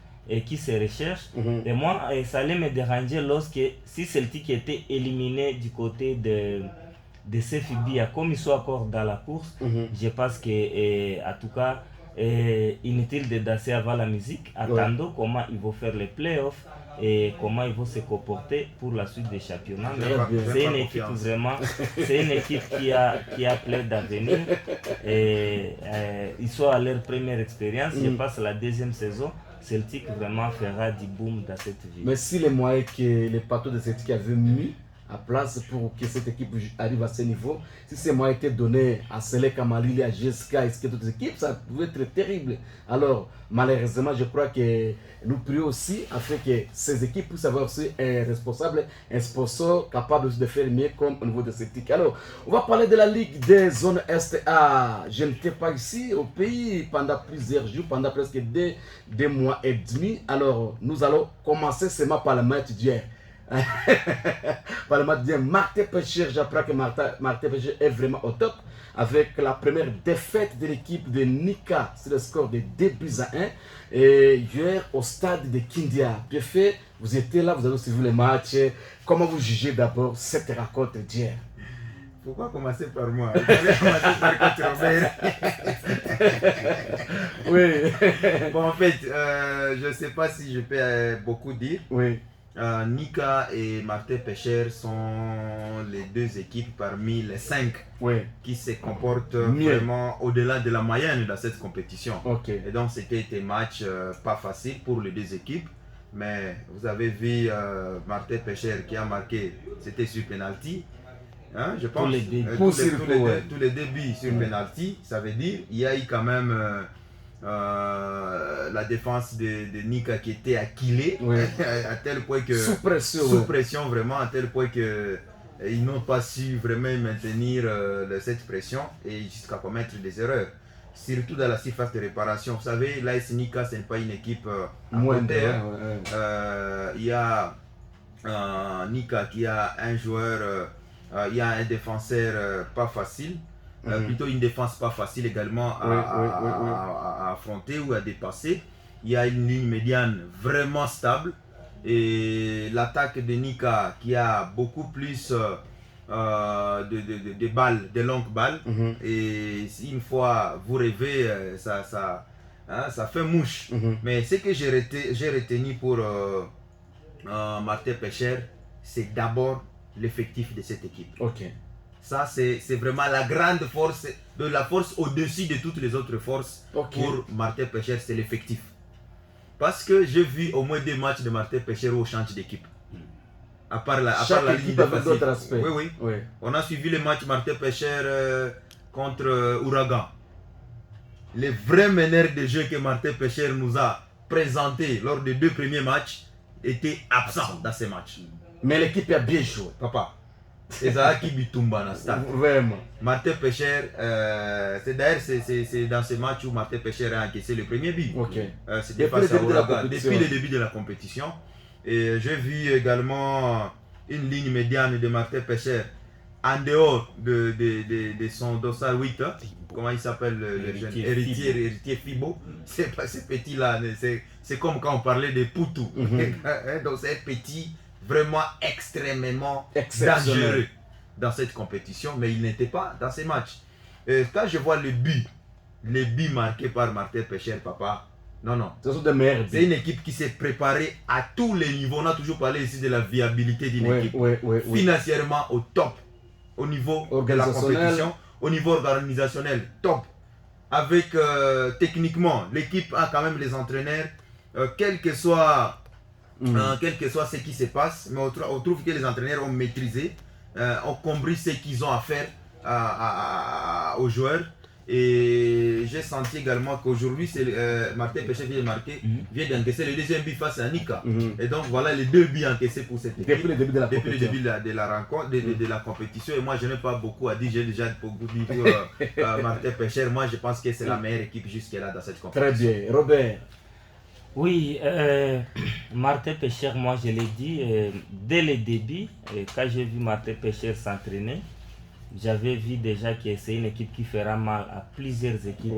qui se recherche et moi ça allait me déranger lorsque si Celtic était éliminé du côté de CFB, comme ils sont encore dans la course, je pense que en tout cas inutile de danser avant la musique. Attendons comment ils vont faire les playoffs et comment ils vont se comporter pour la suite des championnats. C'est une équipe vraiment, c'est une équipe qui a plein d'avenir et ils sont à leur première expérience. Je pense la deuxième saison, Celtic vraiment fera du boom dans cette vie.
Mais si les moyens que les patrons de Celtic avaient mis à place pour que cette équipe arrive à ce niveau, si ces moyens étaient donnés à Selek, à Malili, à GSK et d'autres équipes, ça pouvait être terrible. Alors, malheureusement, je crois que nous prions aussi afin que ces équipes puissent avoir aussi un responsable, un sponsor capable de faire mieux comme au niveau de Celtic. Alors, on va parler de la Ligue des zones Est A. Je n'étais pas ici au pays pendant plusieurs jours, pendant presque deux mois et demi. Alors, nous allons commencer seulement par le match d'hier. Parlement dit Martin Pécher, j'apprends que Martin Pécher est vraiment au top avec la première défaite de l'équipe de Nika sur le score de 2-1 et hier au stade de Kindia. Bien fait, vous étiez là, vous avez suivi le match. Comment vous jugez d'abord cette rencontre d'hier?
Pourquoi commencer par moi? Il fallait commencer par contre Robert.
Oui.
Bon, en fait, je ne sais pas si je peux beaucoup dire.
Oui.
Nika et Martin Pécher sont les deux équipes parmi les 5 qui se comportent vraiment au-delà de la moyenne dans cette compétition.
Okay.
Et donc c'était un match pas facile pour les deux équipes. Mais vous avez vu Martin Pécher qui a marqué, c'était sur penalty. Hein, je pense tous les débuts sur penalty, ça veut dire il y a eu quand même la défense de Nika qui était acculée à tel point que sous pression vraiment, à tel point que ils n'ont pas su vraiment maintenir cette pression et jusqu'à commettre des erreurs, surtout dans la surface de réparation. Vous savez, l'AS Nika, ce n'est pas une équipe il y a Nika qui a un joueur, il y a un défenseur pas facile, plutôt une défense pas facile également à affronter ou à dépasser. Il y a une ligne médiane vraiment stable et l'attaque de Nika qui a beaucoup plus de balles, de longues balles. Et une fois vous rêvez, ça fait mouche. Mais ce que j'ai retenu pour Martin Pécher, c'est d'abord l'effectif de cette équipe. Ça, c'est vraiment la grande force, de la force au-dessus de toutes les autres forces pour Martin Pécher, c'est l'effectif. Parce que j'ai vu au moins 2 matchs de Martin Pécher au change d'équipe. À part la ligne défensive. Oui. On a suivi le match Martin Pécher contre Ouragan. Les vrais meneurs de jeu que Martin Pécher nous a présentés lors des 2 premiers matchs étaient absents dans ces matchs.
Mais l'équipe a bien joué.
Papa. C'est ça qui Bitumba dans stade.
Vraiment.
Martin Pécher, c'est d'ailleurs c'est dans ce match où Martin Pécher a encaissé le premier but. C'était face à Ouragan depuis le début de la compétition. Et j'ai vu également une ligne médiane de Martin Pécher en dehors de son dossard 8. Comment il s'appelle le jeune héritier Fibo. C'est pas ce petit là. C'est comme quand on parlait de Poutou. Donc c'est un petit vraiment extrêmement dangereux dans cette compétition, mais il n'était pas dans ces matchs. Quand je vois les buts marqués par Martin Pécher, papa, non. C'est une équipe qui s'est préparée à tous les niveaux. On a toujours parlé ici de la viabilité d'une équipe. Financièrement au top, au niveau de la compétition, au niveau organisationnel, top. Avec techniquement, l'équipe a quand même les entraîneurs, quel que soit ce qui se passe, mais on trouve que les entraîneurs ont maîtrisé, ont compris ce qu'ils ont à faire aux joueurs. Et j'ai senti également qu'aujourd'hui, Martin Pécher vient d'encaisser le deuxième but face à Nika. Et donc voilà les 2 buts encaissés pour cette équipe.
Depuis le début de
la rencontre, de la compétition. Et moi, je n'ai pas beaucoup à dire. J'ai déjà beaucoup dit pour Martin Pécher. Moi, je pense que c'est la meilleure équipe jusque-là dans cette compétition.
Très bien. Robert?
Oui, Martin Pécher, moi je l'ai dit, dès le début, quand j'ai vu Martin Pécher s'entraîner, j'avais vu déjà que c'est une équipe qui fera mal à plusieurs équipes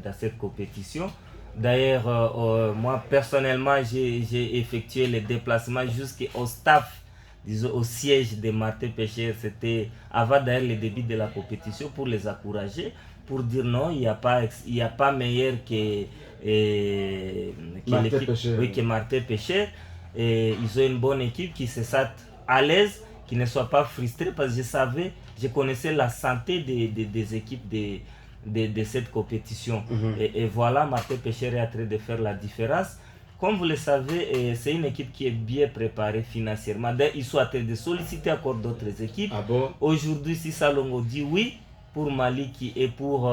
dans cette compétition. D'ailleurs, moi personnellement, j'ai effectué les déplacements jusqu'au staff, disons au siège de Martin Pécher. C'était avant d'ailleurs le début de la compétition pour les encourager, pour dire non, il n'y a pas meilleur que Martin Pécher. Et ils ont une bonne équipe qui se sent à l'aise, qui ne soit pas frustré, parce que je connaissais la santé des équipes de cette compétition. Et voilà, Martin Pécher est en train de faire la différence. Comme vous le savez, c'est une équipe qui est bien préparée financièrement. Ils sont en train de solliciter encore d'autres équipes. Aujourd'hui, si Salongo dit oui pour Maliki et pour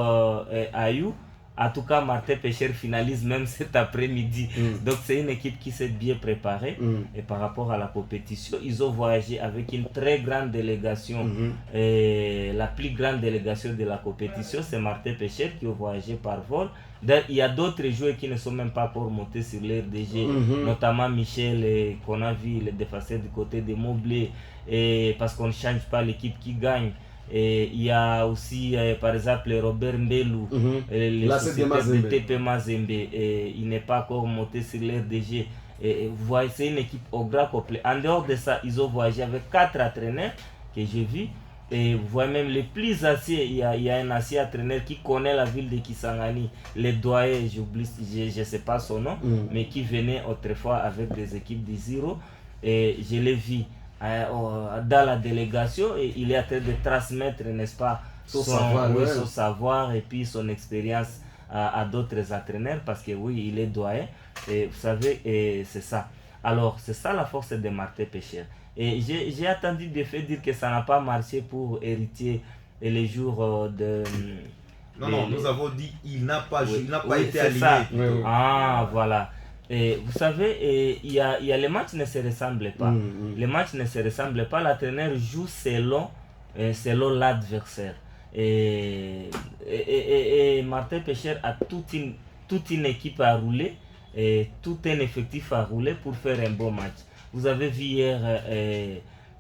Ayou, En tout cas, Martin Pécher finalise même cet après-midi. Donc c'est une équipe qui s'est bien préparée. Et par rapport à la compétition, ils ont voyagé avec une très grande délégation. Et la plus grande délégation de la compétition, c'est Martin Pécher qui a voyagé par vol. Il y a d'autres joueurs qui ne sont même pas encore montés sur l'RDG, notamment Michel, qu'on a vu le défenseur du côté de Moblé, et parce qu'on ne change pas l'équipe qui gagne. Et il y a aussi par exemple Robert Mbelou, le sociétaire de TP Mazembe, et il n'est pas encore monté sur l'RDG. Et vous voyez, c'est une équipe au grand complet. En dehors de ça, ils ont voyagé avec 4 entraîneurs que j'ai vus. Et vous voyez même les plus anciens, il y a un ancien entraîneur qui connaît la ville de Kisangani, le doyen, je ne sais pas son nom, mais qui venait autrefois avec des équipes de Zero. Et je l'ai vu dans la délégation et il est en train de transmettre, n'est-ce pas, son savoir et puis son expérience à d'autres entraîneurs, parce que oui, il est doyen. Et vous savez, c'est ça. Alors, c'est ça la force de Martin Pécher. Et j'ai attendu de fait dire que ça n'a pas marché pour Héritier et les jours de...
Non, nous avons dit il n'a pas été aligné.
Ah, voilà. Et vous savez, il y a les matchs ne se ressemblent pas. Les matchs ne se ressemblent pas. L'entraîneur joue selon l'adversaire. Et Martin Pécher a toute une équipe à rouler et tout un effectif à rouler pour faire un bon match. Vous avez vu hier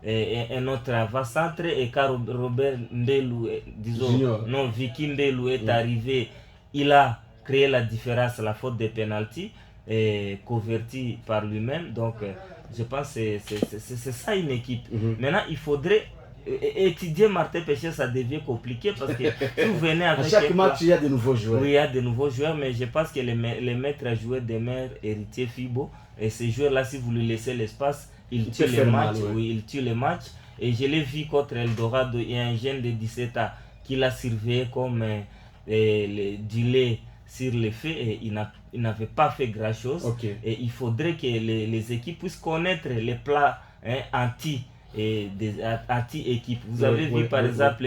un autre avant-centre et quand Robert Mbelou, Vicky Mbelou est arrivé, il a créé la différence, la faute de penalty, converti par lui-même. Donc je pense que c'est ça une équipe. Maintenant, il faudrait étudier Martin Pécher, ça devient compliqué parce que si vous venez avec...
À chaque match, il y a de nouveaux joueurs.
Oui, il y a de nouveaux joueurs, mais je pense que les maîtres à jouer demeurent Héritier Fibo. Et ces joueurs-là, si vous lui laissez l'espace, ils tuent les matchs. Oui, ils tuent les matchs. Et je l'ai vu contre Eldorado, il y a un jeune de 17 ans qui l'a surveillé comme du lait sur les faits et il n'avait pas fait grand-chose. Et il faudrait que les équipes puissent connaître les plats anti-équipe. Vous avez vu par exemple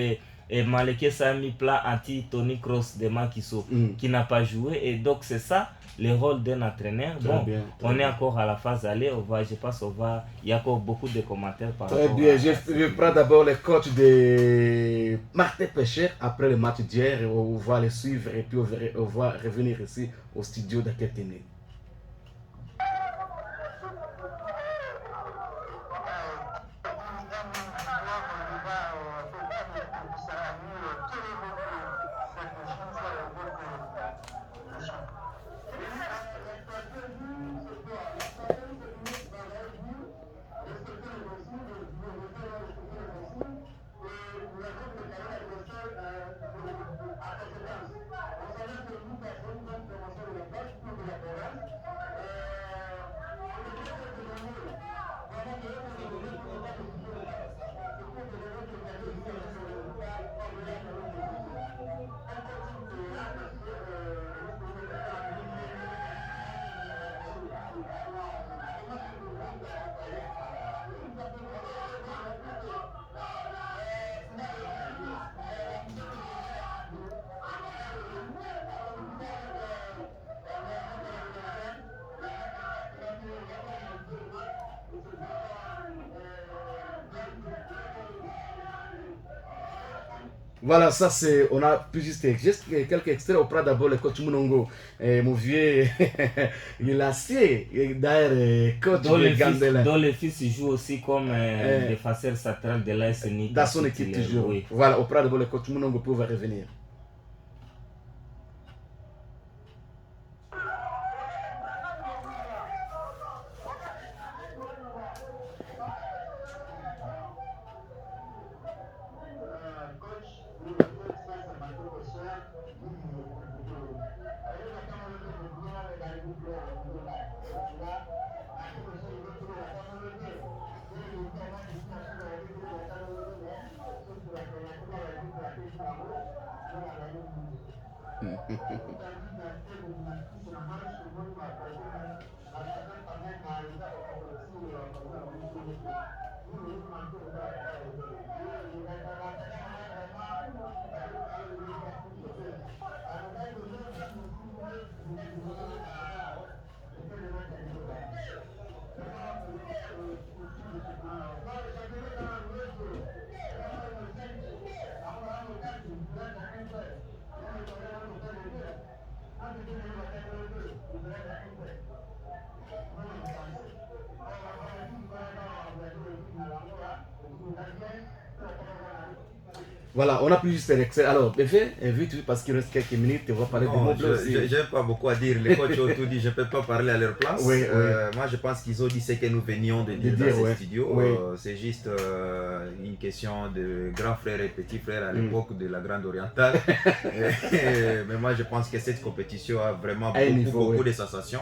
Maleke Sami, plat anti-Tony Kroos de Makiso, qui n'a pas joué. Et donc c'est ça le rôle d'un entraîneur. On est encore à la phase aller, il y a encore beaucoup de commentaires par rapport
à... Je prends d'abord le coach de Martin Pécher après le match d'hier, on va le suivre et puis on va revenir ici au studio d'Aketene. Voilà, ça c'est, on a plusieurs juste quelques extraits. On prend d'abord le coach Mounongo, mon vieux, il a assez, d'ailleurs, coach de Gandela.
Dont le fils joue aussi comme défenseur central de l'AS Nice.
Dans son équipe toujours. Oui. Voilà, on prend d'abord le coach Mounongo pour revenir. Voilà, on a plus juste l'excès. Alors, vite, parce qu'il reste quelques minutes, on va parler de Mobley aussi.
Je n'ai pas beaucoup à dire. Les coachs ont tout dit, je ne peux pas parler à leur place. Moi, je pense qu'ils ont dit ce que nous venions de dire dans ces studios. C'est juste une question de grand frère et petit frère à l'époque de la Grande Orientale. Mais moi, je pense que cette compétition a vraiment beaucoup de sensations.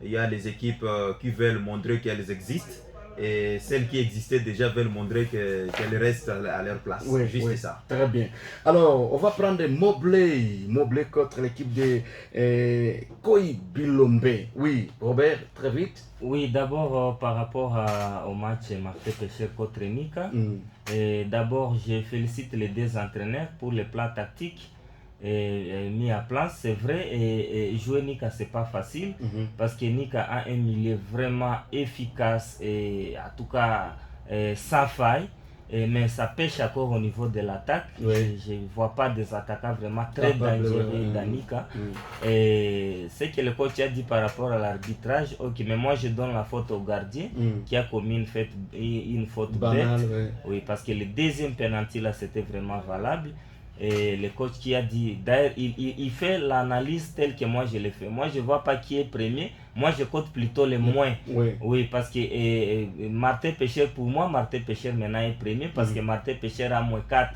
Il y a des équipes qui veulent montrer qu'elles existent. Et celles qui existaient déjà veulent montrer qu'elles restent à leur place. Juste ça.
Très bien. Alors, on va prendre Mobley contre l'équipe de Koyi Bilombe. Oui, Robert, très vite.
Oui, d'abord par rapport au match Martin Pêcheur contre Nika. D'abord, je félicite les deux entraîneurs pour le plan tactique mis à place. C'est vrai, et jouer Nika c'est pas facile parce que Nika a un milieu vraiment efficace et en tout cas sans faille, mais ça pêche encore au niveau de l'attaque. Je ne vois pas des attaquants vraiment très dangereux dans Nika. Et ce que le coach a dit par rapport à l'arbitrage, ok, mais moi je donne la faute au gardien qui a commis une faute bête. Oui, parce que le deuxième penalty là c'était vraiment valable. Et le coach qui a dit, d'ailleurs, il fait l'analyse telle que moi je l'ai fait. Moi, je ne vois pas qui est premier. Moi, je compte plutôt les moins. Oui, parce que Martin Pêcheur, pour moi, Martin Pêcheur maintenant est premier parce que Martin Pêcheur a moins 4.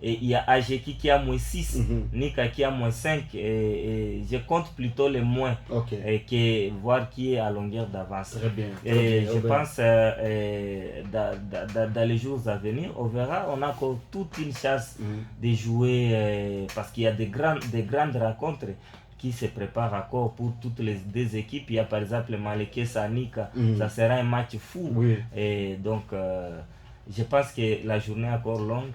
Et il y a Ajeki qui a moins 6, Nika qui a moins 5. Et je compte plutôt les moins que voir qui est à longueur d'avance. Et je pense dans les jours à venir, on verra. On a encore toute une chance de jouer parce qu'il y a des grandes rencontres qui se préparent encore pour toutes les deux équipes. Il y a par exemple Maleke Sanika, ça sera un match fou. Et donc je pense que la journée est encore longue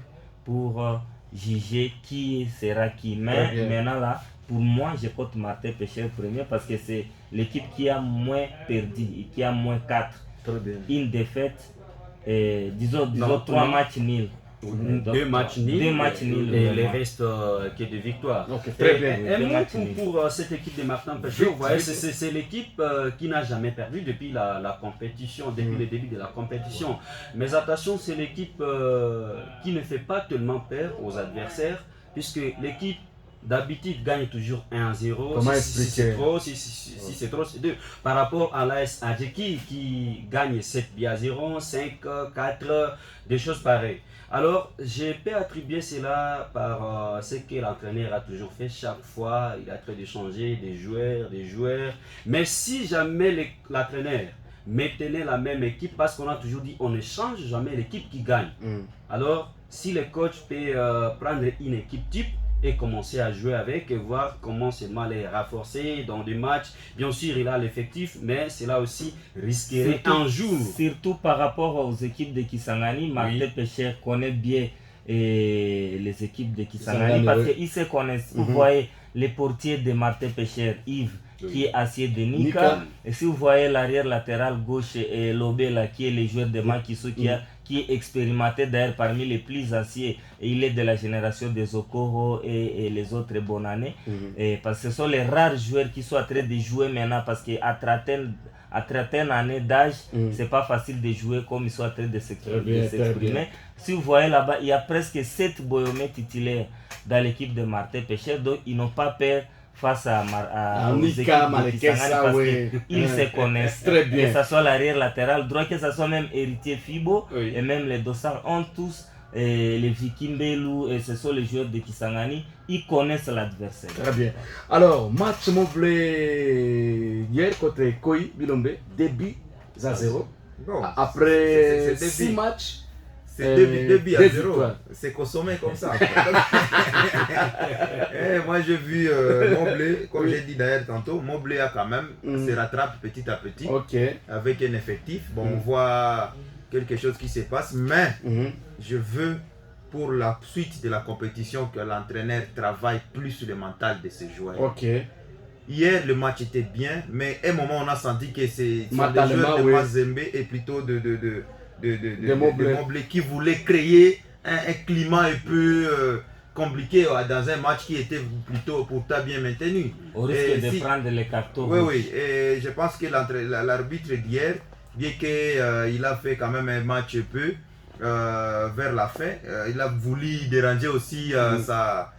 pour juger qui sera qui. Mais maintenant là, pour moi, je compte Martin Pêcheur premier parce que c'est l'équipe qui a moins perdu et qui a moins 4. Une défaite, disons 3 matchs nuls.
2 matchs nuls et les restes qui est de victoire.
Très bien.
Un mot pour cette équipe de Martin Pêcheur, vous voyez, c'est l'équipe qui n'a jamais perdu depuis la compétition, depuis le début de la compétition. Mais attention, c'est l'équipe qui ne fait pas tellement peur aux adversaires, puisque l'équipe d'habitude gagne toujours 1-0.
Comment
si c'est trop, c'est 2. Par rapport à l'AS Ajeki qui gagne 7-0, 5-4, des choses pareilles. Alors, je peux attribuer cela par ce que l'entraîneur a toujours fait chaque fois. Il a traité de changer des joueurs. Mais si jamais l'entraîneur maintenait la même équipe, parce qu'on a toujours dit on ne change jamais l'équipe qui gagne. Alors, si le coach peut prendre une équipe type et commencer à jouer avec et voir comment seulement les renforcer dans des matchs. Bien sûr, il a l'effectif, mais cela aussi risquerait un jour.
Surtout par rapport aux équipes de Kisangani, Martin Pêcheur connaît bien les équipes de Kisangani parce qu'ils se connaissent. Vous voyez les portiers de Martin Pêcheur, Yves, qui est assis de Nika. Et si vous voyez l'arrière latéral gauche et Lobela, qui est le joueur de Makiso, qui est expérimenté d'ailleurs parmi les plus anciens, et il est de la génération des Okoro et les autres Bonane. Et parce que ce sont les rares joueurs qui sont en train de jouer maintenant, parce qu'à 30 années d'âge, c'est pas facile de jouer comme ils sont en train de s'exprimer. Si vous voyez là-bas, il y a presque 7 Boyomé titulaires dans l'équipe de Martin Pêcheur, donc ils n'ont pas peur face à
Nika, Malekesa,
parce qu'ils se connaissent.
Très bien.
Que ce soit l'arrière latéral droit, que ce soit même Héritier Fibo, et même les Dossard ont tous les Vikimbelu, et ce sont les joueurs de Kisangani, ils connaissent l'adversaire.
Très bien. Alors, match Mobley hier contre Koyi Bilombe, début à 0.
Bon,
après 6 matchs.
C'est 2 buts à 0. C'est consommé comme ça. Moi j'ai vu Mobley, comme j'ai dit d'ailleurs tantôt, Mobley a quand même se rattrape petit à petit avec un effectif. Bon, on voit quelque chose qui se passe, mais je veux pour la suite de la compétition que l'entraîneur travaille plus sur le mental de ses joueurs. Hier le match était bien, mais à un moment on a senti que c'est des joueurs de Mazembe et plutôt de Mobley qui voulait créer un climat un peu compliqué dans un match qui était plutôt pourtant bien maintenu.
Au risque de prendre les cartons.
Oui, et je pense que l'arbitre d'hier, bien qu'il a fait quand même un match peu, vers la fin. Il a voulu déranger aussi sa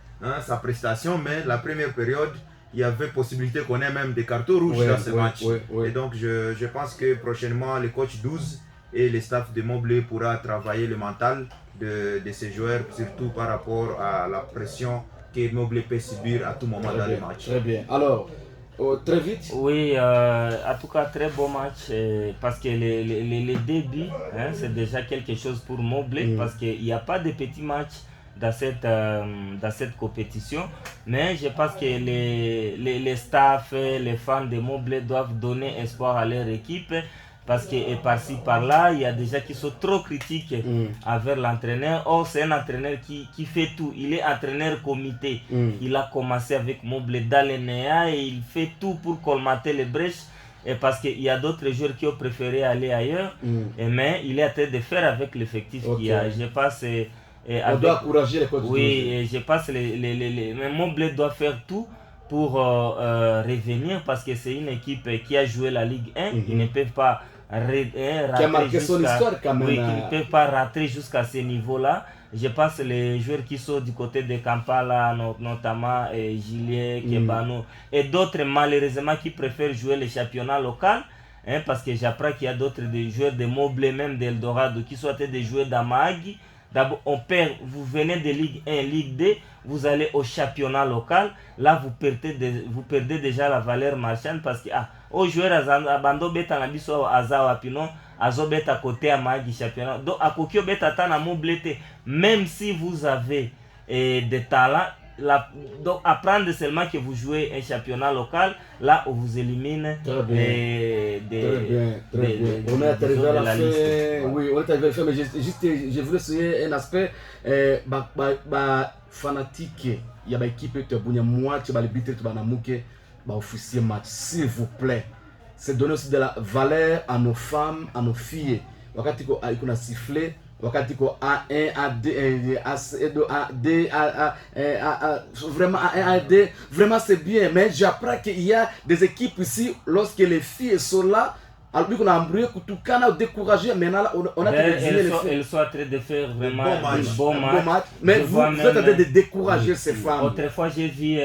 prestation, mais la première période, il y avait possibilité qu'on ait même des cartons rouges dans ce match. Et donc je pense que prochainement, le coach 12 et le staff de Montblé pourra travailler le mental de ces joueurs, surtout par rapport à la pression que Montblé peut subir à tout moment dans le match.
Très bien. Alors, très vite.
Oui, en tout cas, très beau match parce que les débuts, c'est déjà quelque chose pour Montblé parce qu'il n'y a pas de petits matchs dans cette compétition. Mais je pense que les staffs, les fans de Montblé doivent donner espoir à leur équipe. Parce que par-ci, par-là, il y a des gens qui sont trop critiques envers l'entraîneur. Or, c'est un entraîneur qui fait tout. Il est entraîneur comité. Il a commencé avec Montblé dans les Néa et il fait tout pour colmater les brèches. Et parce qu'il y a d'autres joueurs qui ont préféré aller ailleurs. Mais il est en train de faire avec l'effectif qu'il y a. Je pense,
on doit encourager les coachs.
Oui, et je pense que Montblé doit faire tout pour revenir parce que c'est une équipe qui a joué la Ligue 1. Ils ne peuvent pas
qui a marqué son histoire quand même.
Oui, qui ne peuvent pas rater jusqu'à ce niveau-là. Je pense les joueurs qui sont du côté de Kampala, notamment Julien, Kebano et d'autres malheureusement qui préfèrent jouer le championnat local. Parce que j'apprends qu'il y a d'autres joueurs de Montblé, même d'Eldorado, qui sont en train de jouer dans Mahagi. D'abord, vous venez de Ligue 1, Ligue 2, vous allez au championnat local. Là, vous perdez déjà la valeur marchande parce que aux joueurs abando beta na biso azawa pino azo beta côté à Mahagi championnat. Donc à kokio beta tana Montblé, même si vous avez des talents, donc apprendre seulement que vous jouez un championnat local, là on vous élimine.
Très bien. On est arrivé à la fin. Oui, on est arrivé à la fin, mais je voulais souligner un aspect fanatique. Il y a une équipe qui a moi, qui a l'arbitre, qui a officier match. S'il vous plaît, c'est donner aussi de la valeur à nos femmes, à nos filles. Wakati qu'on a sifflé. Wakati ko A1, A2, A2, vraiment A1, A2, vraiment c'est bien, mais j'apprends qu'il y a des équipes ici, lorsque les filles sont là, alors qu'on a embrouillé, qu'on a découragé, maintenant on a
elles sont en train de faire vraiment un bon match.
Mais vous êtes en train de décourager ces femmes.
Autrefois j'ai vu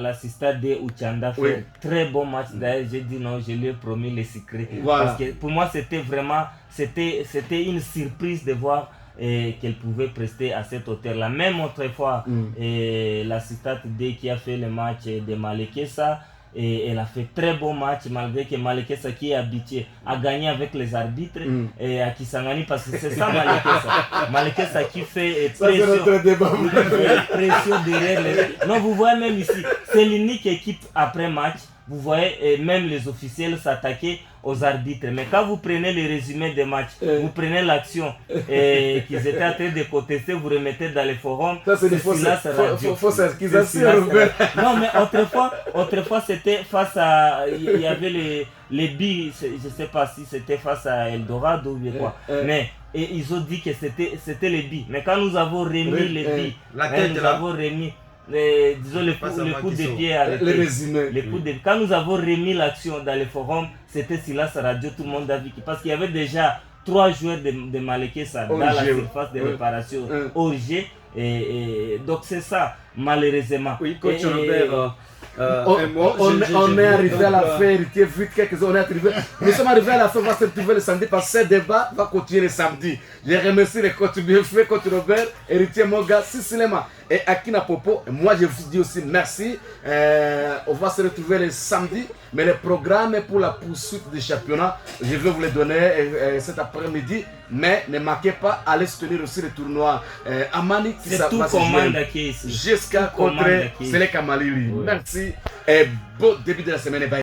l'assistant de Uchanda faire très bon match, d'ailleurs j'ai dit non, je lui ai promis les secrets. Parce que pour moi c'était une surprise de voir qu'elle pouvait prester à cette hauteur-là. Même autrefois, l'assistante D qui a fait le match de Malekesa, et elle a fait très bon match malgré que Malekesa qui est habitué à gagner avec les arbitres et à Kisangani parce que c'est ça Malekesa qui fait pression derrière les... Non, vous voyez même ici, c'est l'unique équipe après match, vous voyez même les officiels s'attaquer aux arbitres. Mais quand vous prenez les résumés des matchs, vous prenez l'action qu'ils étaient en train de contester, vous remettez dans les forums.
Ça, c'est des fausses accusations.
Non, mais autrefois c'était face à... Il y avait les billes, je ne sais pas si c'était face à Eldorado ou quoi. Mais ils ont dit que c'était les billes. Mais quand nous avons remis les billes, nous avons remis... disons le coup de pied arrêté. Quand nous avons remis l'action dans les forums, c'était silence radio, tout le monde a vu. Parce qu'il y avait déjà 3 joueurs de Malekesa dans la surface de réparation hors jeu. Donc c'est ça, malheureusement.
Oui, coach Robert.
On est arrivé à la fin, héritier, vite quelques-uns, on est arrivé. Nous sommes arrivés à la fin, on va se retrouver le samedi parce que ce débat va continuer le samedi. Je remercie les coachs bien fait, coach Robert, héritier Moga, Sissilema et Akina Popo. Et moi je vous dis aussi merci. On va se retrouver le samedi, mais le programme pour la poursuite du championnat, je vais vous les donner cet après-midi. Mais ne manquez pas, allez soutenir aussi le tournoi Amani qui
c'est tout commande ici.
Jusqu'à contre Seleka Malili. Merci et bon début de la semaine. Bye.